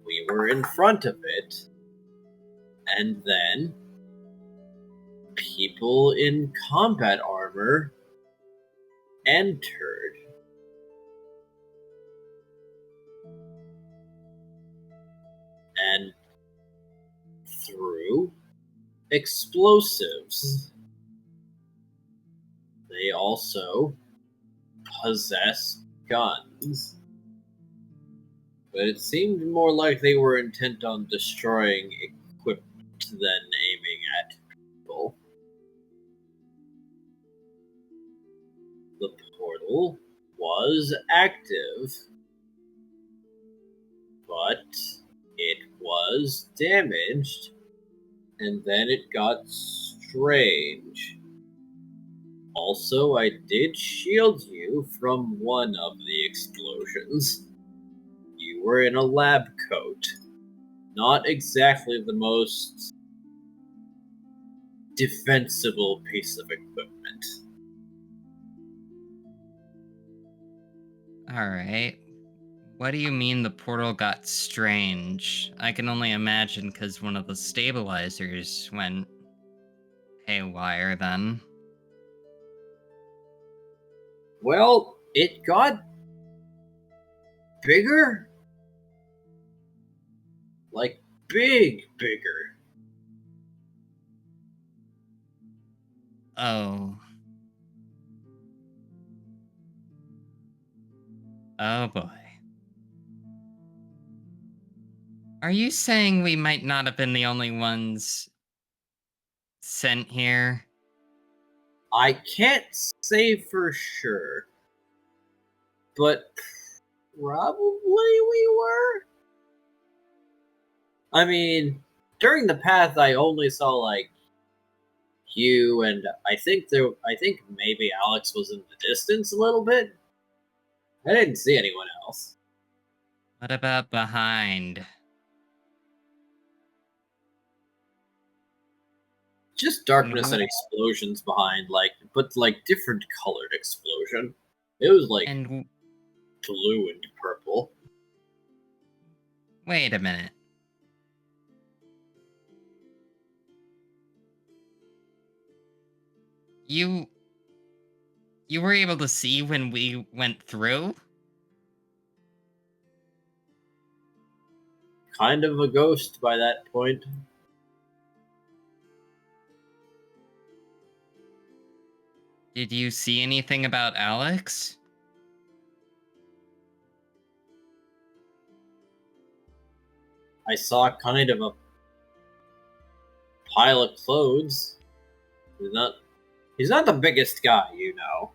We were in front of it, and then people in combat armor entered. And threw explosives. They also possess guns. But it seemed more like they were intent on destroying equipment than aiming at people. The portal was active, but it was damaged, and then it got strange. Also, I did shield you from one of the explosions. You were in a lab coat. Not exactly the most defensible piece of equipment. Alright. What do you mean the portal got strange? I can only imagine because one of the stabilizers went haywire then. Well, it got bigger? Like, bigger. Oh. Oh boy. Are you saying we might not have been the only ones sent here? I can't say for sure, but probably we were. I mean, during the path, I only saw like you and I think maybe Alex was in the distance a little bit. I didn't see anyone else. What about behind? Just darkness and explosions behind, but different colored explosion. It was like And blue and purple. wait a minute. You were able to see when we went through? Kind of a ghost by that point. Did you see anything about Alex? I saw kind of a pile of clothes. He's not the biggest guy, you know.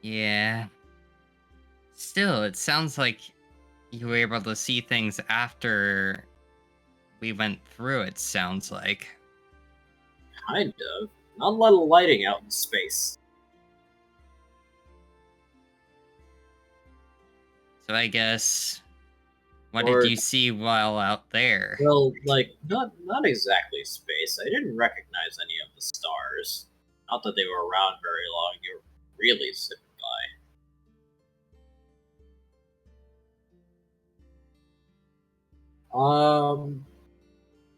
Yeah. Still, it sounds like you were able to see things after we went through, it sounds like. Kind of. Not a lot of lighting out in space. So I guess, what did you see while out there? Well, not exactly space. I didn't recognize any of the stars. Not that they were around very long. You were really zipping by.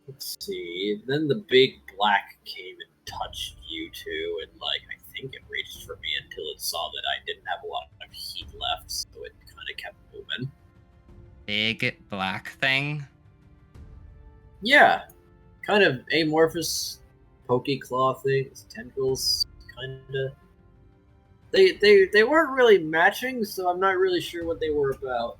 Let's see. Then the big black came and touched you two, and like I think it reached for me until it saw that I didn't have a lot of heat left, so it kind of kept moving. Big black thing. Yeah, kind of amorphous, pokey claw things, tendrils, kind of. They weren't really matching, so I'm not really sure what they were about.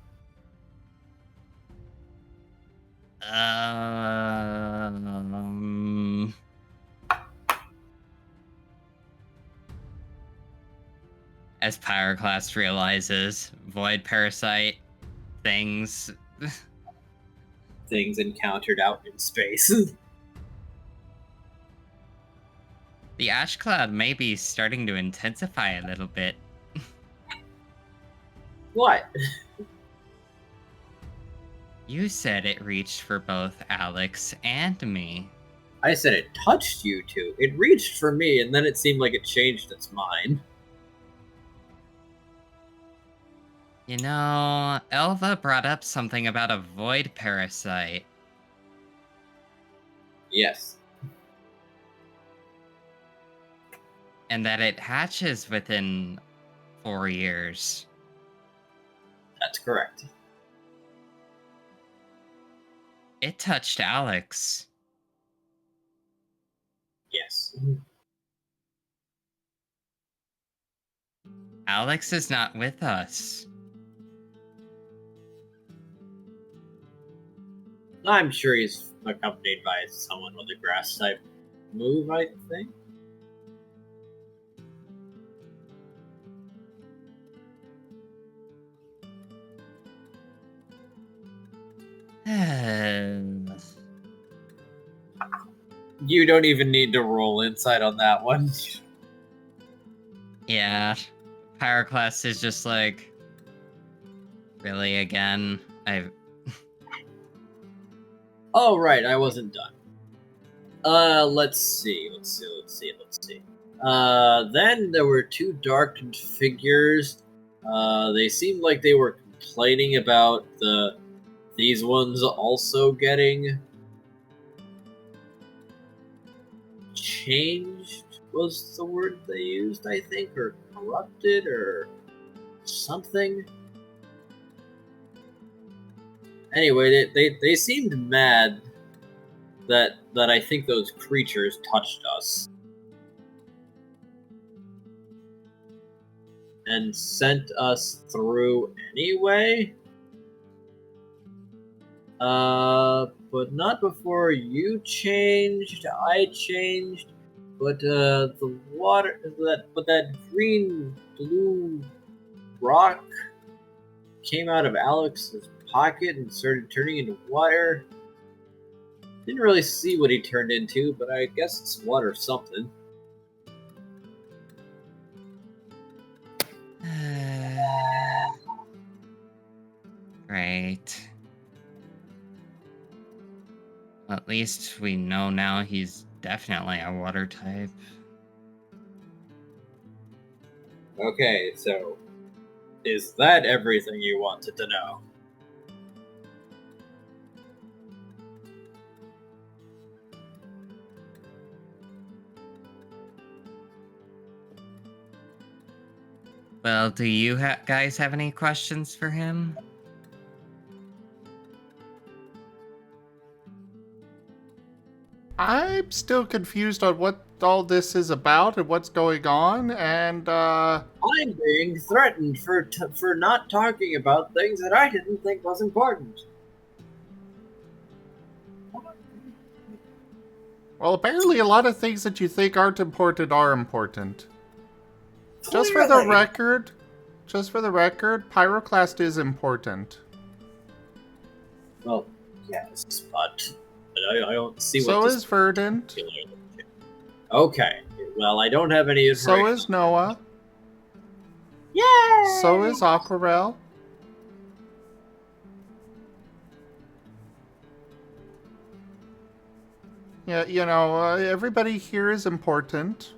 As Pyroclast realizes, void parasite things. Things encountered out in space. The ash cloud may be starting to intensify a little bit. What? You said it reached for both Alex and me. I said it touched you two. It reached for me, and then it seemed like it changed its mind. You know, Elva brought up something about a void parasite. Yes. And that it hatches within 4 years. That's correct. It touched Alex. Yes. Alex is not with us. I'm sure he's accompanied by someone with a grass type move, I think. You don't even need to roll insight on that one. Yeah. Pyroclast is just like, really again? Oh, right, I wasn't done. Let's see. Then there were two darkened figures. They seemed like they were complaining about these ones also getting changed, was the word they used, I think, or corrupted, or something. Anyway, they seemed mad that I think those creatures touched us and sent us through anyway. But not before you changed. I changed, but the water that green blue rock came out of Alex's pocket and started turning into water. Didn't really see what he turned into, but I guess it's water something. Great. At least we know now he's definitely a water type. Okay, so is that everything you wanted to know? Well, do you guys have any questions for him? I'm still confused on what all this is about and what's going on, and I'm being threatened for not talking about things that I didn't think was important. well, apparently a lot of things that you think aren't important are important. Just for the Clearly. record, Pyroclast is important. Well, yes, but I don't see what So this is Verdant. Okay, well, I don't have any information. So is Noah. Yay! So is Aquarelle. Yeah, you know, everybody here is important.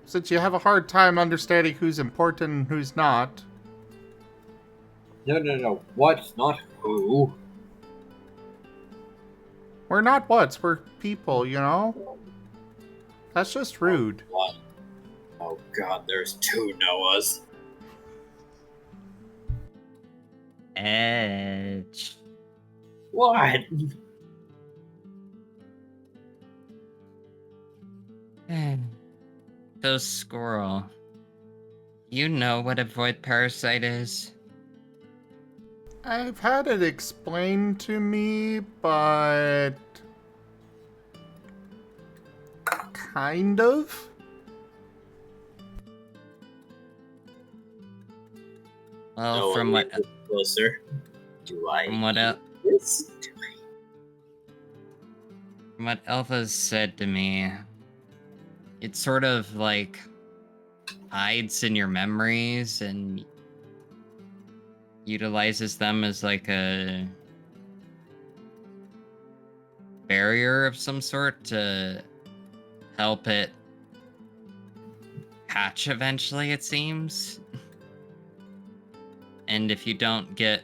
Since you have a hard time understanding who's important and who's not. No. What? Not who? We're not what's, we're people, you know? That's just rude. What? Oh god, there's two Noahs. Edge. What? So, Squirrel, you know what a void parasite is? I've had it explained to me, but... kind of? Well, Noah, from what lean closer. Do I from what eat this? from what Elva's said to me, it sort of like hides in your memories and utilizes them as like a barrier of some sort to help it hatch eventually, it seems. And if you don't get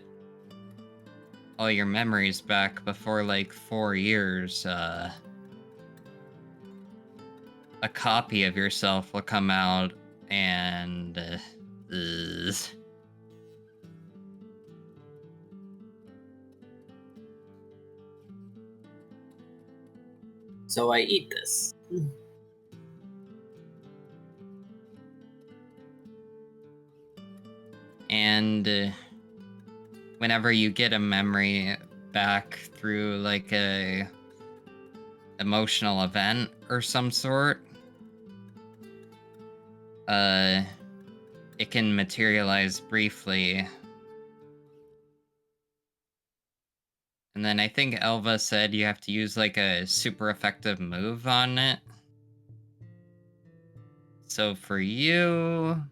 all your memories back before like 4 years, a copy of yourself will come out and So I eat this. and whenever you get a memory back through like a emotional event or some sort, it can materialize briefly. And then I think Elva said you have to use like a super effective move on it. So for you...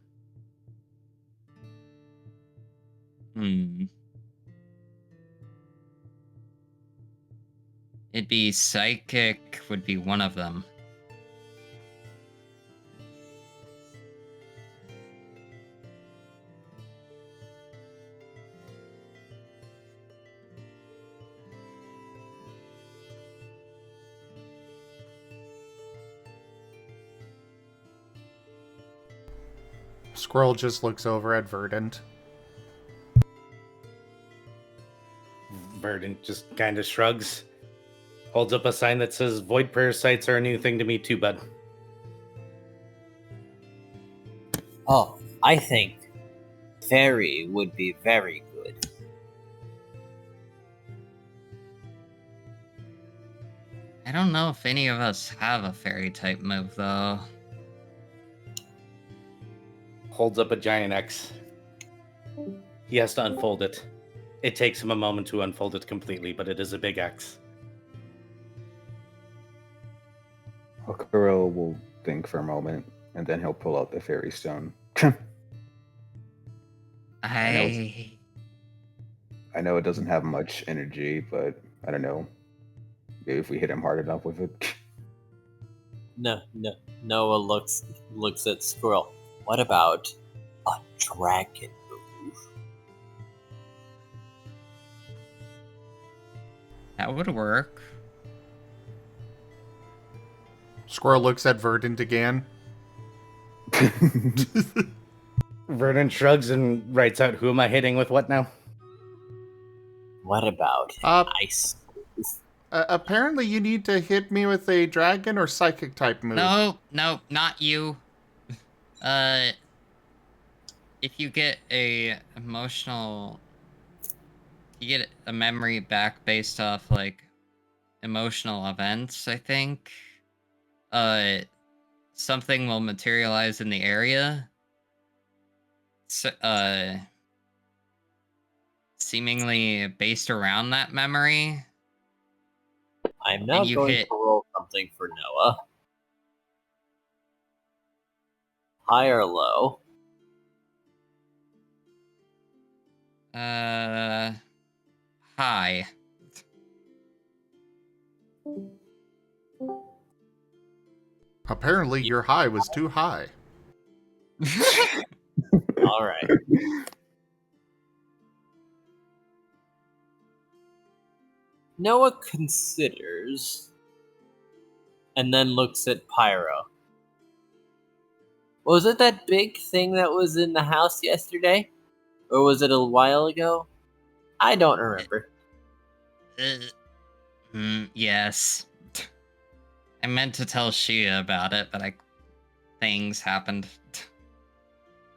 It'd be Psychic would be one of them. Squirrel just looks over at Verdant. Verdant just kind of shrugs, holds up a sign that says, "Void parasites are a new thing to me too, bud." Oh, I think Fairy would be very good. I don't know if any of us have a fairy type move though. Holds up a giant X. He has to unfold it. It takes him a moment to unfold it completely, but it is a big X. Aquarelle will think for a moment, and then he'll pull out the fairy stone. I know it doesn't have much energy, but I don't know. Maybe if we hit him hard enough with it. No, Noah looks at Squirrel. What about a dragon move? that would work. Squirrel looks at Verdant again. Verdant shrugs and writes out, "Who am I hitting with what now?" What about ice? Apparently you need to hit me with a dragon or psychic type move. No, not you. If you get a you get a memory back based off like emotional events, I think. Something will materialize in the area. Seemingly based around that memory. I'm now going to roll something for Noah. High or low? High. Apparently your high was too high. All right. Noah considers and then looks at Pyro. Was it that big thing that was in the house yesterday? Or was it a while ago? I don't remember. Yes. I meant to tell Shia about it, but things happened.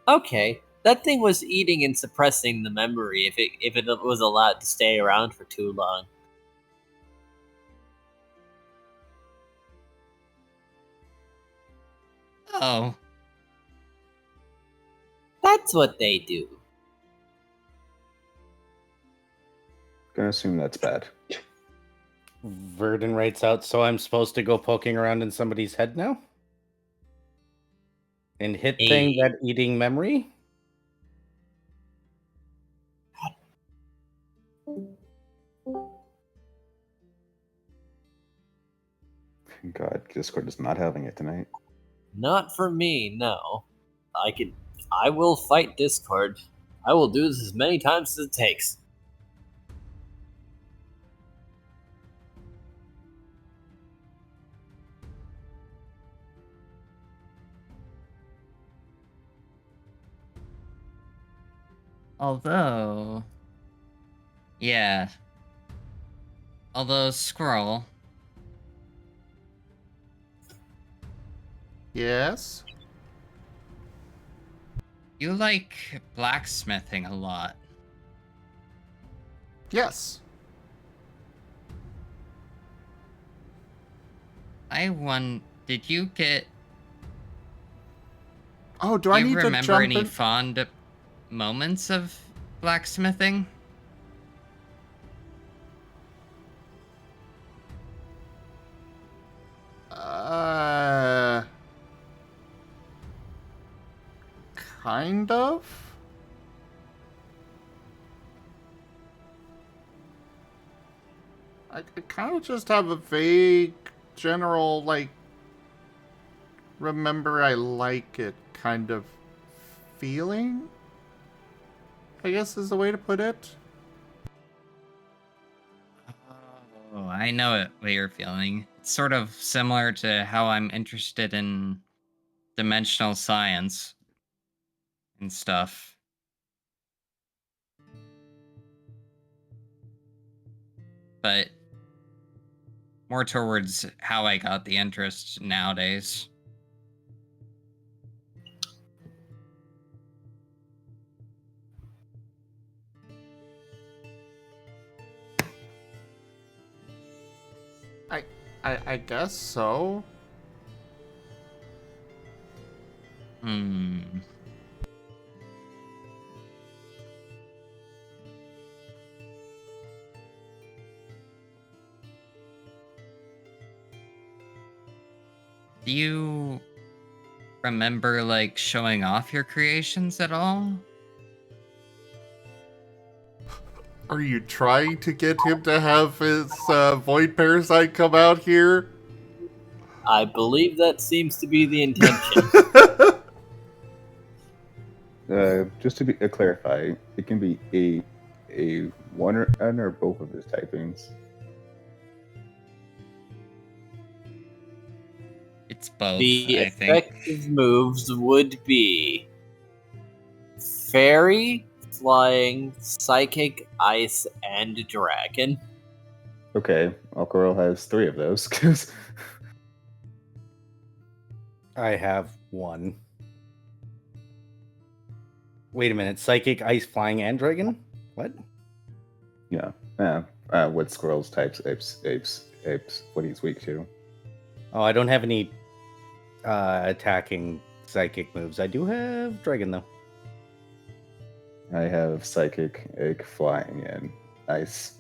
Okay, that thing was eating and suppressing the memory if it was allowed to stay around for too long. Oh. That's what they do. Gonna assume that's bad. Verdon writes out, so I'm supposed to go poking around in somebody's head now? And hit thing that eating memory? God, Discord is not having it tonight. Not for me, no. I will fight Discord. I will do this as many times as it takes. Although Squirrel, Yes? you like blacksmithing a lot. Yes. Did you get... Oh, do I you need to remember jump any in? fond moments of blacksmithing? Kind of? I kind of just have a vague, general, like, remember I like it kind of feeling, I guess is the way to put it. Oh, I know what you're feeling. It's sort of similar to how I'm interested in dimensional science and stuff. But more towards how I got the interest nowadays. I guess so. Do you remember, like, showing off your creations at all? Are you trying to get him to have his void parasite come out here? I believe that seems to be the intention. Just to clarify, it can be a one or both of his typings. It's both, The I think. effective moves would be Fairy, Flying, Psychic, Ice, and Dragon. Okay, Aquarelle has 3 of those. 'Cause I have 1. Wait a minute. Psychic, Ice, Flying, and Dragon? What? yeah, what Squirrel's types apes what he's weak to. Oh, I don't have any attacking psychic moves. I do have Dragon, though. I have Psychic, Egg, Flying, and Ice.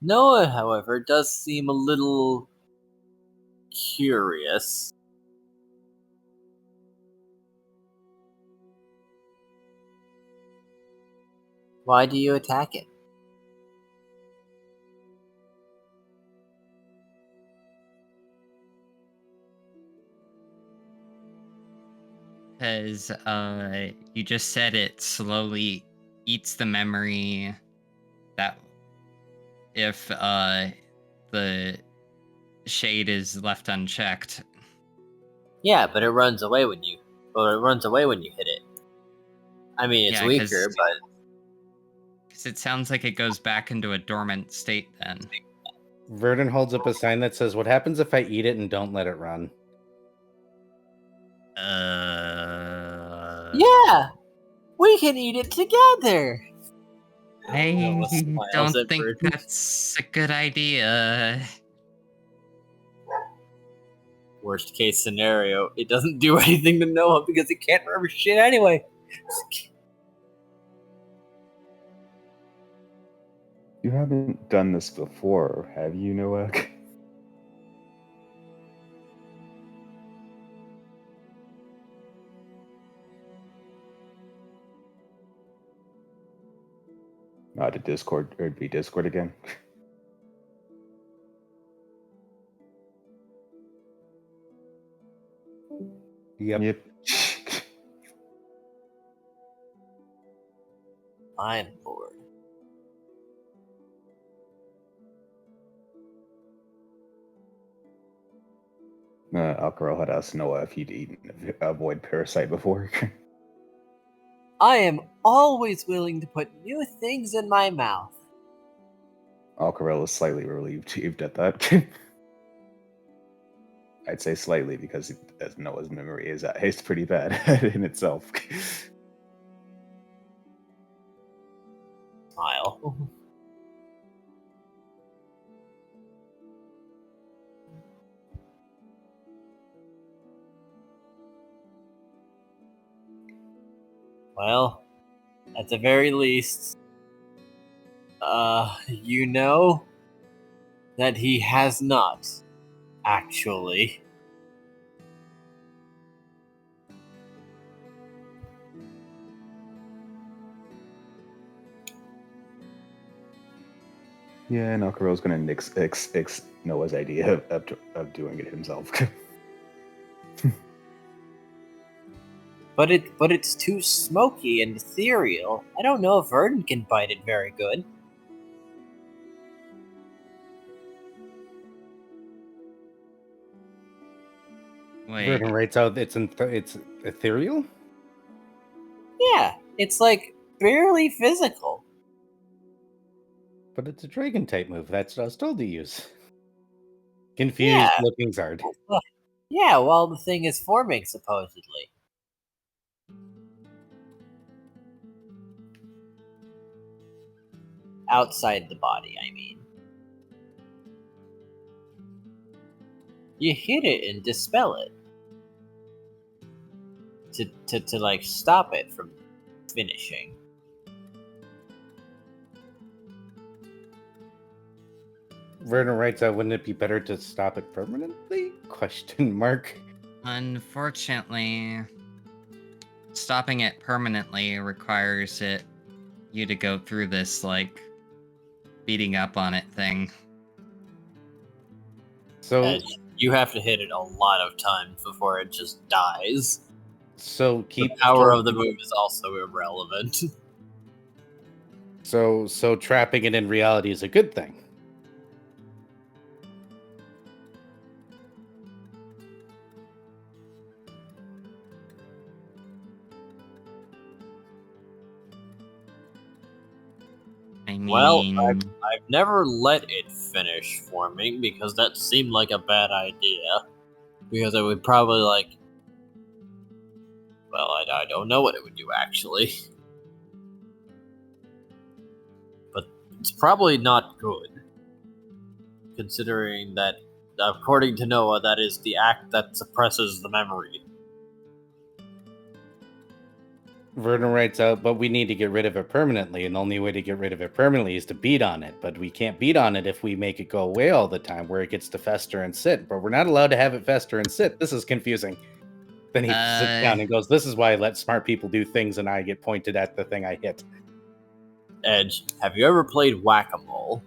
Noah, however, does seem a little curious. Why do you attack it? Because you just said it slowly eats the memory that if the shade is left unchecked. Yeah, but it runs away when you hit it. I mean, it's Yeah, weaker, but because it sounds like it goes back into a dormant state then. Verdon holds up a sign that says, "What happens if I eat it and don't let it run?" yeah, we can eat it together. I Noah smiles don't at think Verdon. that's a good idea. Worst case scenario, it doesn't do anything to Noah because he can't remember shit anyway. You haven't done this before, have you, Noah? To Discord, or it'd be Discord again. Yep. I'm bored. Aquarelle had asked Noah if he'd eaten a void parasite before. I am always willing to put new things in my mouth. Aquarelle is slightly relieved at that. I'd say slightly because as Noah's memory is it's pretty bad in itself. Smile. Well, at the very least, you know that he has not actually. Yeah, and Aquarelle's gonna nix Noah's idea of doing it himself. But it's too smoky and ethereal. I don't know if Verdon can bite it very good. Wait, Verdon writes out it's ethereal. Yeah, it's like barely physical. But it's a dragon type move. That's what I was told to use. Confused looking Zard. Yeah, while the thing is forming, supposedly. Outside the body, I mean. You hit it and dispel it. To like stop it from finishing. Verdon writes out, "Wouldn't it be better to stop it permanently?" Question mark. unfortunately, stopping it permanently requires you to go through this, like, beating up on it thing. So You have to hit it a lot of times before it just dies. So keep the power of the move is also irrelevant. So trapping it in reality is a good thing. I mean, Well, I've never let it finish forming because that seemed like a bad idea. Because it would probably well, I don't know what it would do actually. But it's probably not good. Considering that, according to Noah, that is the act that suppresses the memory. Verdon writes out, "But we need to get rid of it permanently, and the only way to get rid of it permanently is to beat on it. But we can't beat on it if we make it go away all the time, where it gets to fester and sit. But we're not allowed to have it fester and sit. This is confusing." Then he sits down and goes, "This is why I let smart people do things and I get pointed at the thing I hit." Edge, have you ever played Whack-A-Mole?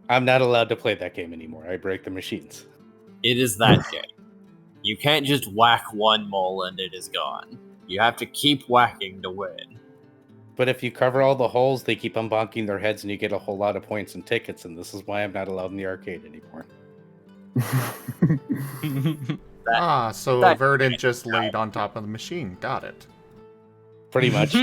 I'm not allowed to play that game anymore. I break the machines. It is that game. You can't just whack one mole and it is gone. You have to keep whacking to win. But if you cover all the holes, they keep on bonking their heads and you get a whole lot of points and tickets, and this is why I'm not allowed in the arcade anymore. So that- Verdant just laid on top of the machine. Got it. Pretty much.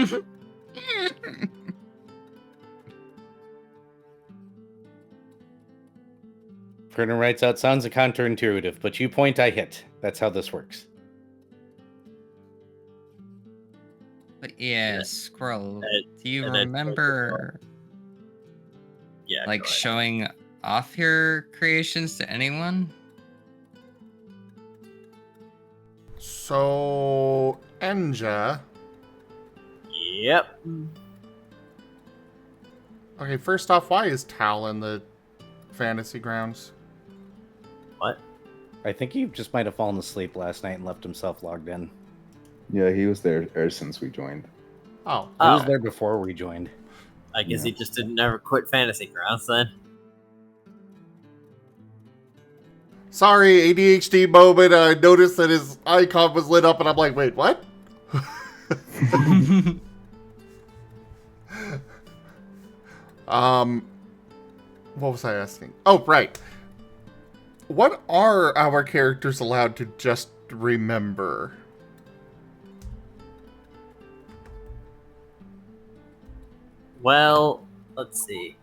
Vernon writes out, sounds counterintuitive, but you point, I hit. That's how this works. But yeah, Squirrel, do you and then- remember Yeah, like go ahead. showing off your creations to anyone? So, Enja. Yep. Okay, first off, why is Tal in the fantasy grounds? What? I think he just might have fallen asleep last night and left himself logged in. Yeah, he was there ever since we joined. Oh, He was there before we joined. I guess Yeah. he just didn't ever quit Fantasy Grounds then. sorry, ADHD moment. I noticed that his icon was lit up, and I'm like, wait, what? What was I asking? Oh, right. What are our characters allowed to just remember? Well, let's see.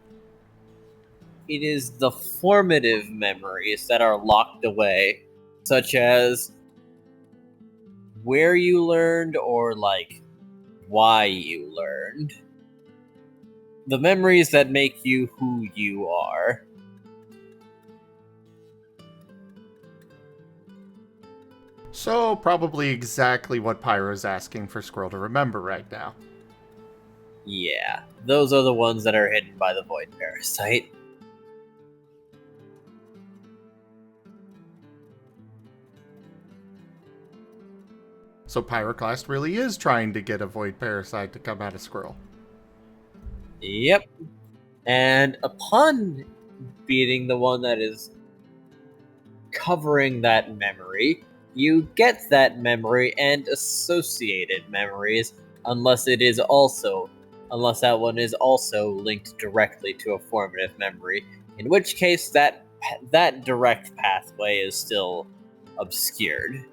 It is the formative memories that are locked away, such as where you learned or like why you learned. The memories that make you who you are. So, probably exactly what Pyro's asking for Squirrel to remember right now. Yeah, those are the ones that are hidden by the Void Parasite. So Pyroclast really is trying to get a Void Parasite to come out of Squirrel. Yep. And upon beating the one that is covering that memory, you get that memory and associated memories, unless that one is also linked directly to a formative memory, in which case that direct pathway is still obscured.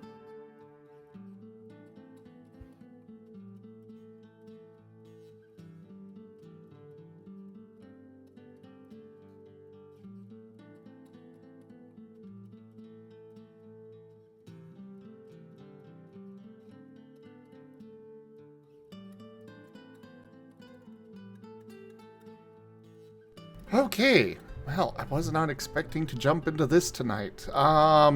Okay. Well, I was not expecting to jump into this tonight. I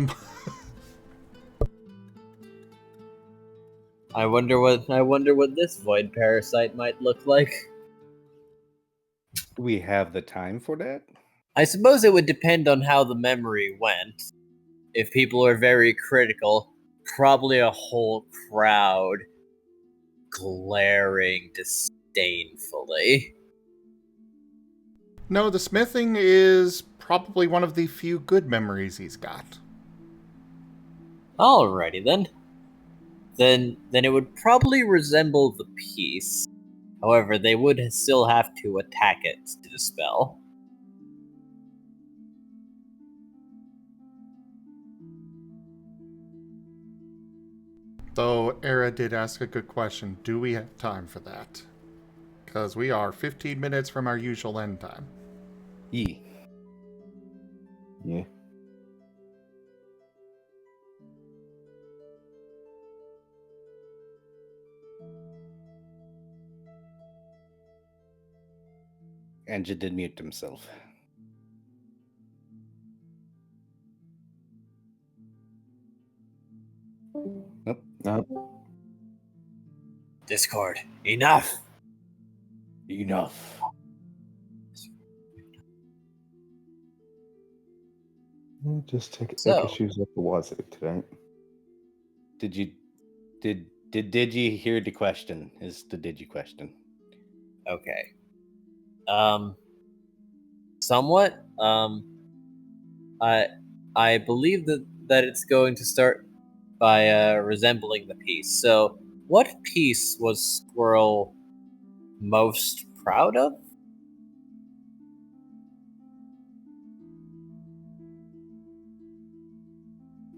wonder what this void parasite might look like. Do we have the time for that? I suppose it would depend on how the memory went. If people are very critical, probably a whole crowd glaring disdainfully. No, the smithing is probably one of the few good memories he's got. Alrighty then. Then it would probably resemble the piece. However, they would still have to attack it to dispel. Though Era did ask a good question. Do we have time for that? Because we are 15 minutes from our usual end time. Yeah. Enja did mute himself. Nope. Discord, enough! Enough. Just take So- issues with the wazoo tonight. Did you hear the question? Is the did you question? Okay. Somewhat. I believe that it's going to start. resembling the piece. So, what piece was Squirrel most proud of?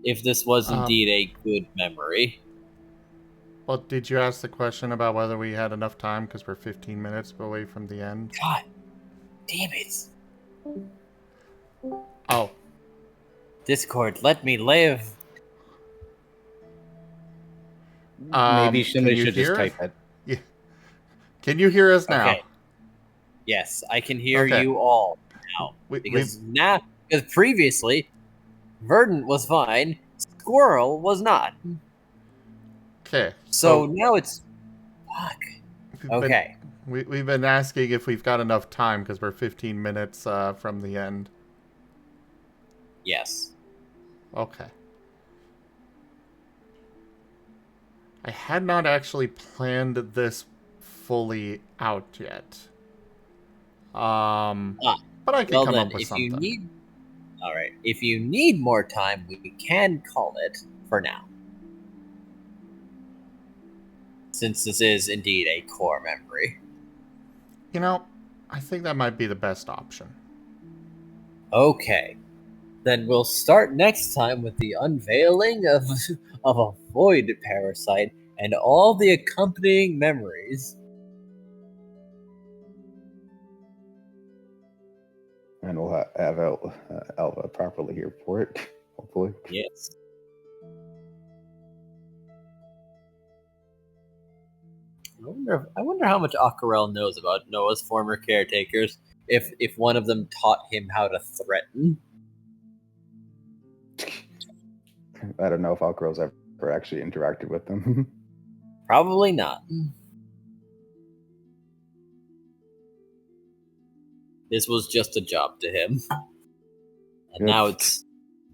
If this was indeed a good memory. Well, did you ask the question about whether we had enough time because we're 15 minutes away from the end? God damn it. Oh. Discord, let me live. Maybe Can somebody you should just hear? type it. Yeah. Can you hear us now? Okay. Yes, I can hear Okay. you all now. Because previously, Verdant was fine, Squirrel was not. Okay. So now it's... Fuck. Okay. We've been asking if we've got enough time because we're 15 minutes from the end. Yes. Okay. I had not actually planned this fully out yet. But I can come up with something. Alright, if you need more time, we can call it for now. Since this is indeed a core memory. You know, I think that might be the best option. Okay. Then we'll start next time with the unveiling of a void parasite and all the accompanying memories. And we'll have Elva properly here for it, hopefully. Yes. I wonder how much Aquarelle knows about Noah's former caretakers. If one of them taught him how to threaten. I don't know if Alcro's ever actually interacted with them. Probably not. This was just a job to him. And Yep.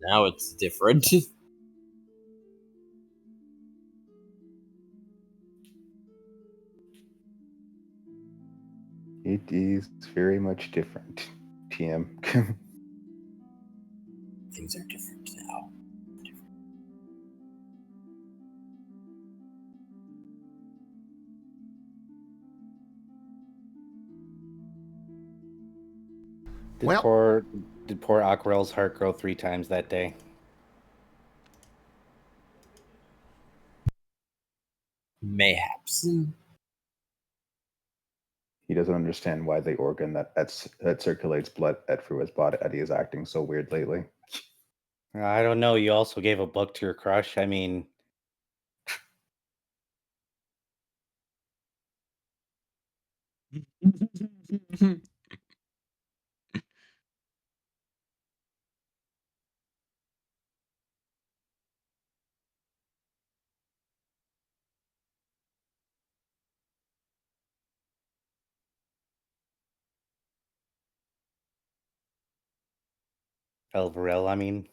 now it's different. It is very much different, TM. Things are different now. Did poor Aquarelle's heart grow 3 times that day? Mayhaps. He doesn't understand why the organ that circulates blood through his body is acting so weird lately. I don't know. You also gave a book to your crush. I mean, Elvaroda, I mean.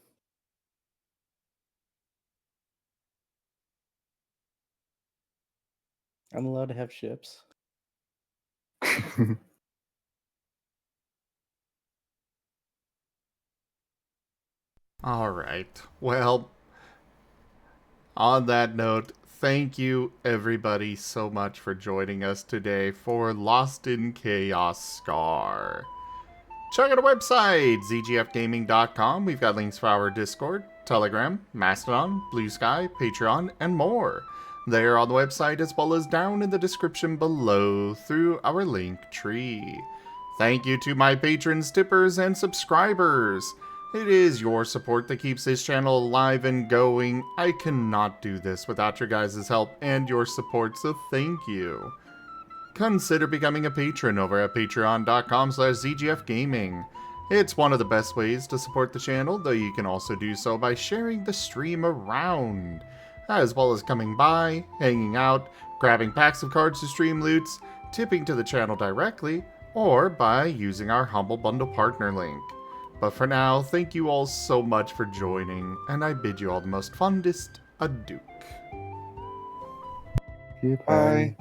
I'm allowed to have ships. All right. Well, on that note, thank you everybody so much for joining us today for Lost in Chaos Scar. Check out our website, zgfgaming.com. We've got links for our Discord, Telegram, Mastodon, Blue Sky, Patreon, and more. They are on the website as well as down in the description below through our link tree. Thank you to my patrons, tippers, and subscribers. It is your support that keeps this channel alive and going. I cannot do this without your guys' help and your support, so thank you. Consider becoming a patron over at patreon.com/zgfgaming. It's one of the best ways to support the channel, though you can also do so by sharing the stream around, as well as coming by, hanging out, grabbing packs of cards to stream loots, tipping to the channel directly, or by using our Humble Bundle partner link. But for now, thank you all so much for joining, and I bid you all the most fondest adieu. Goodbye.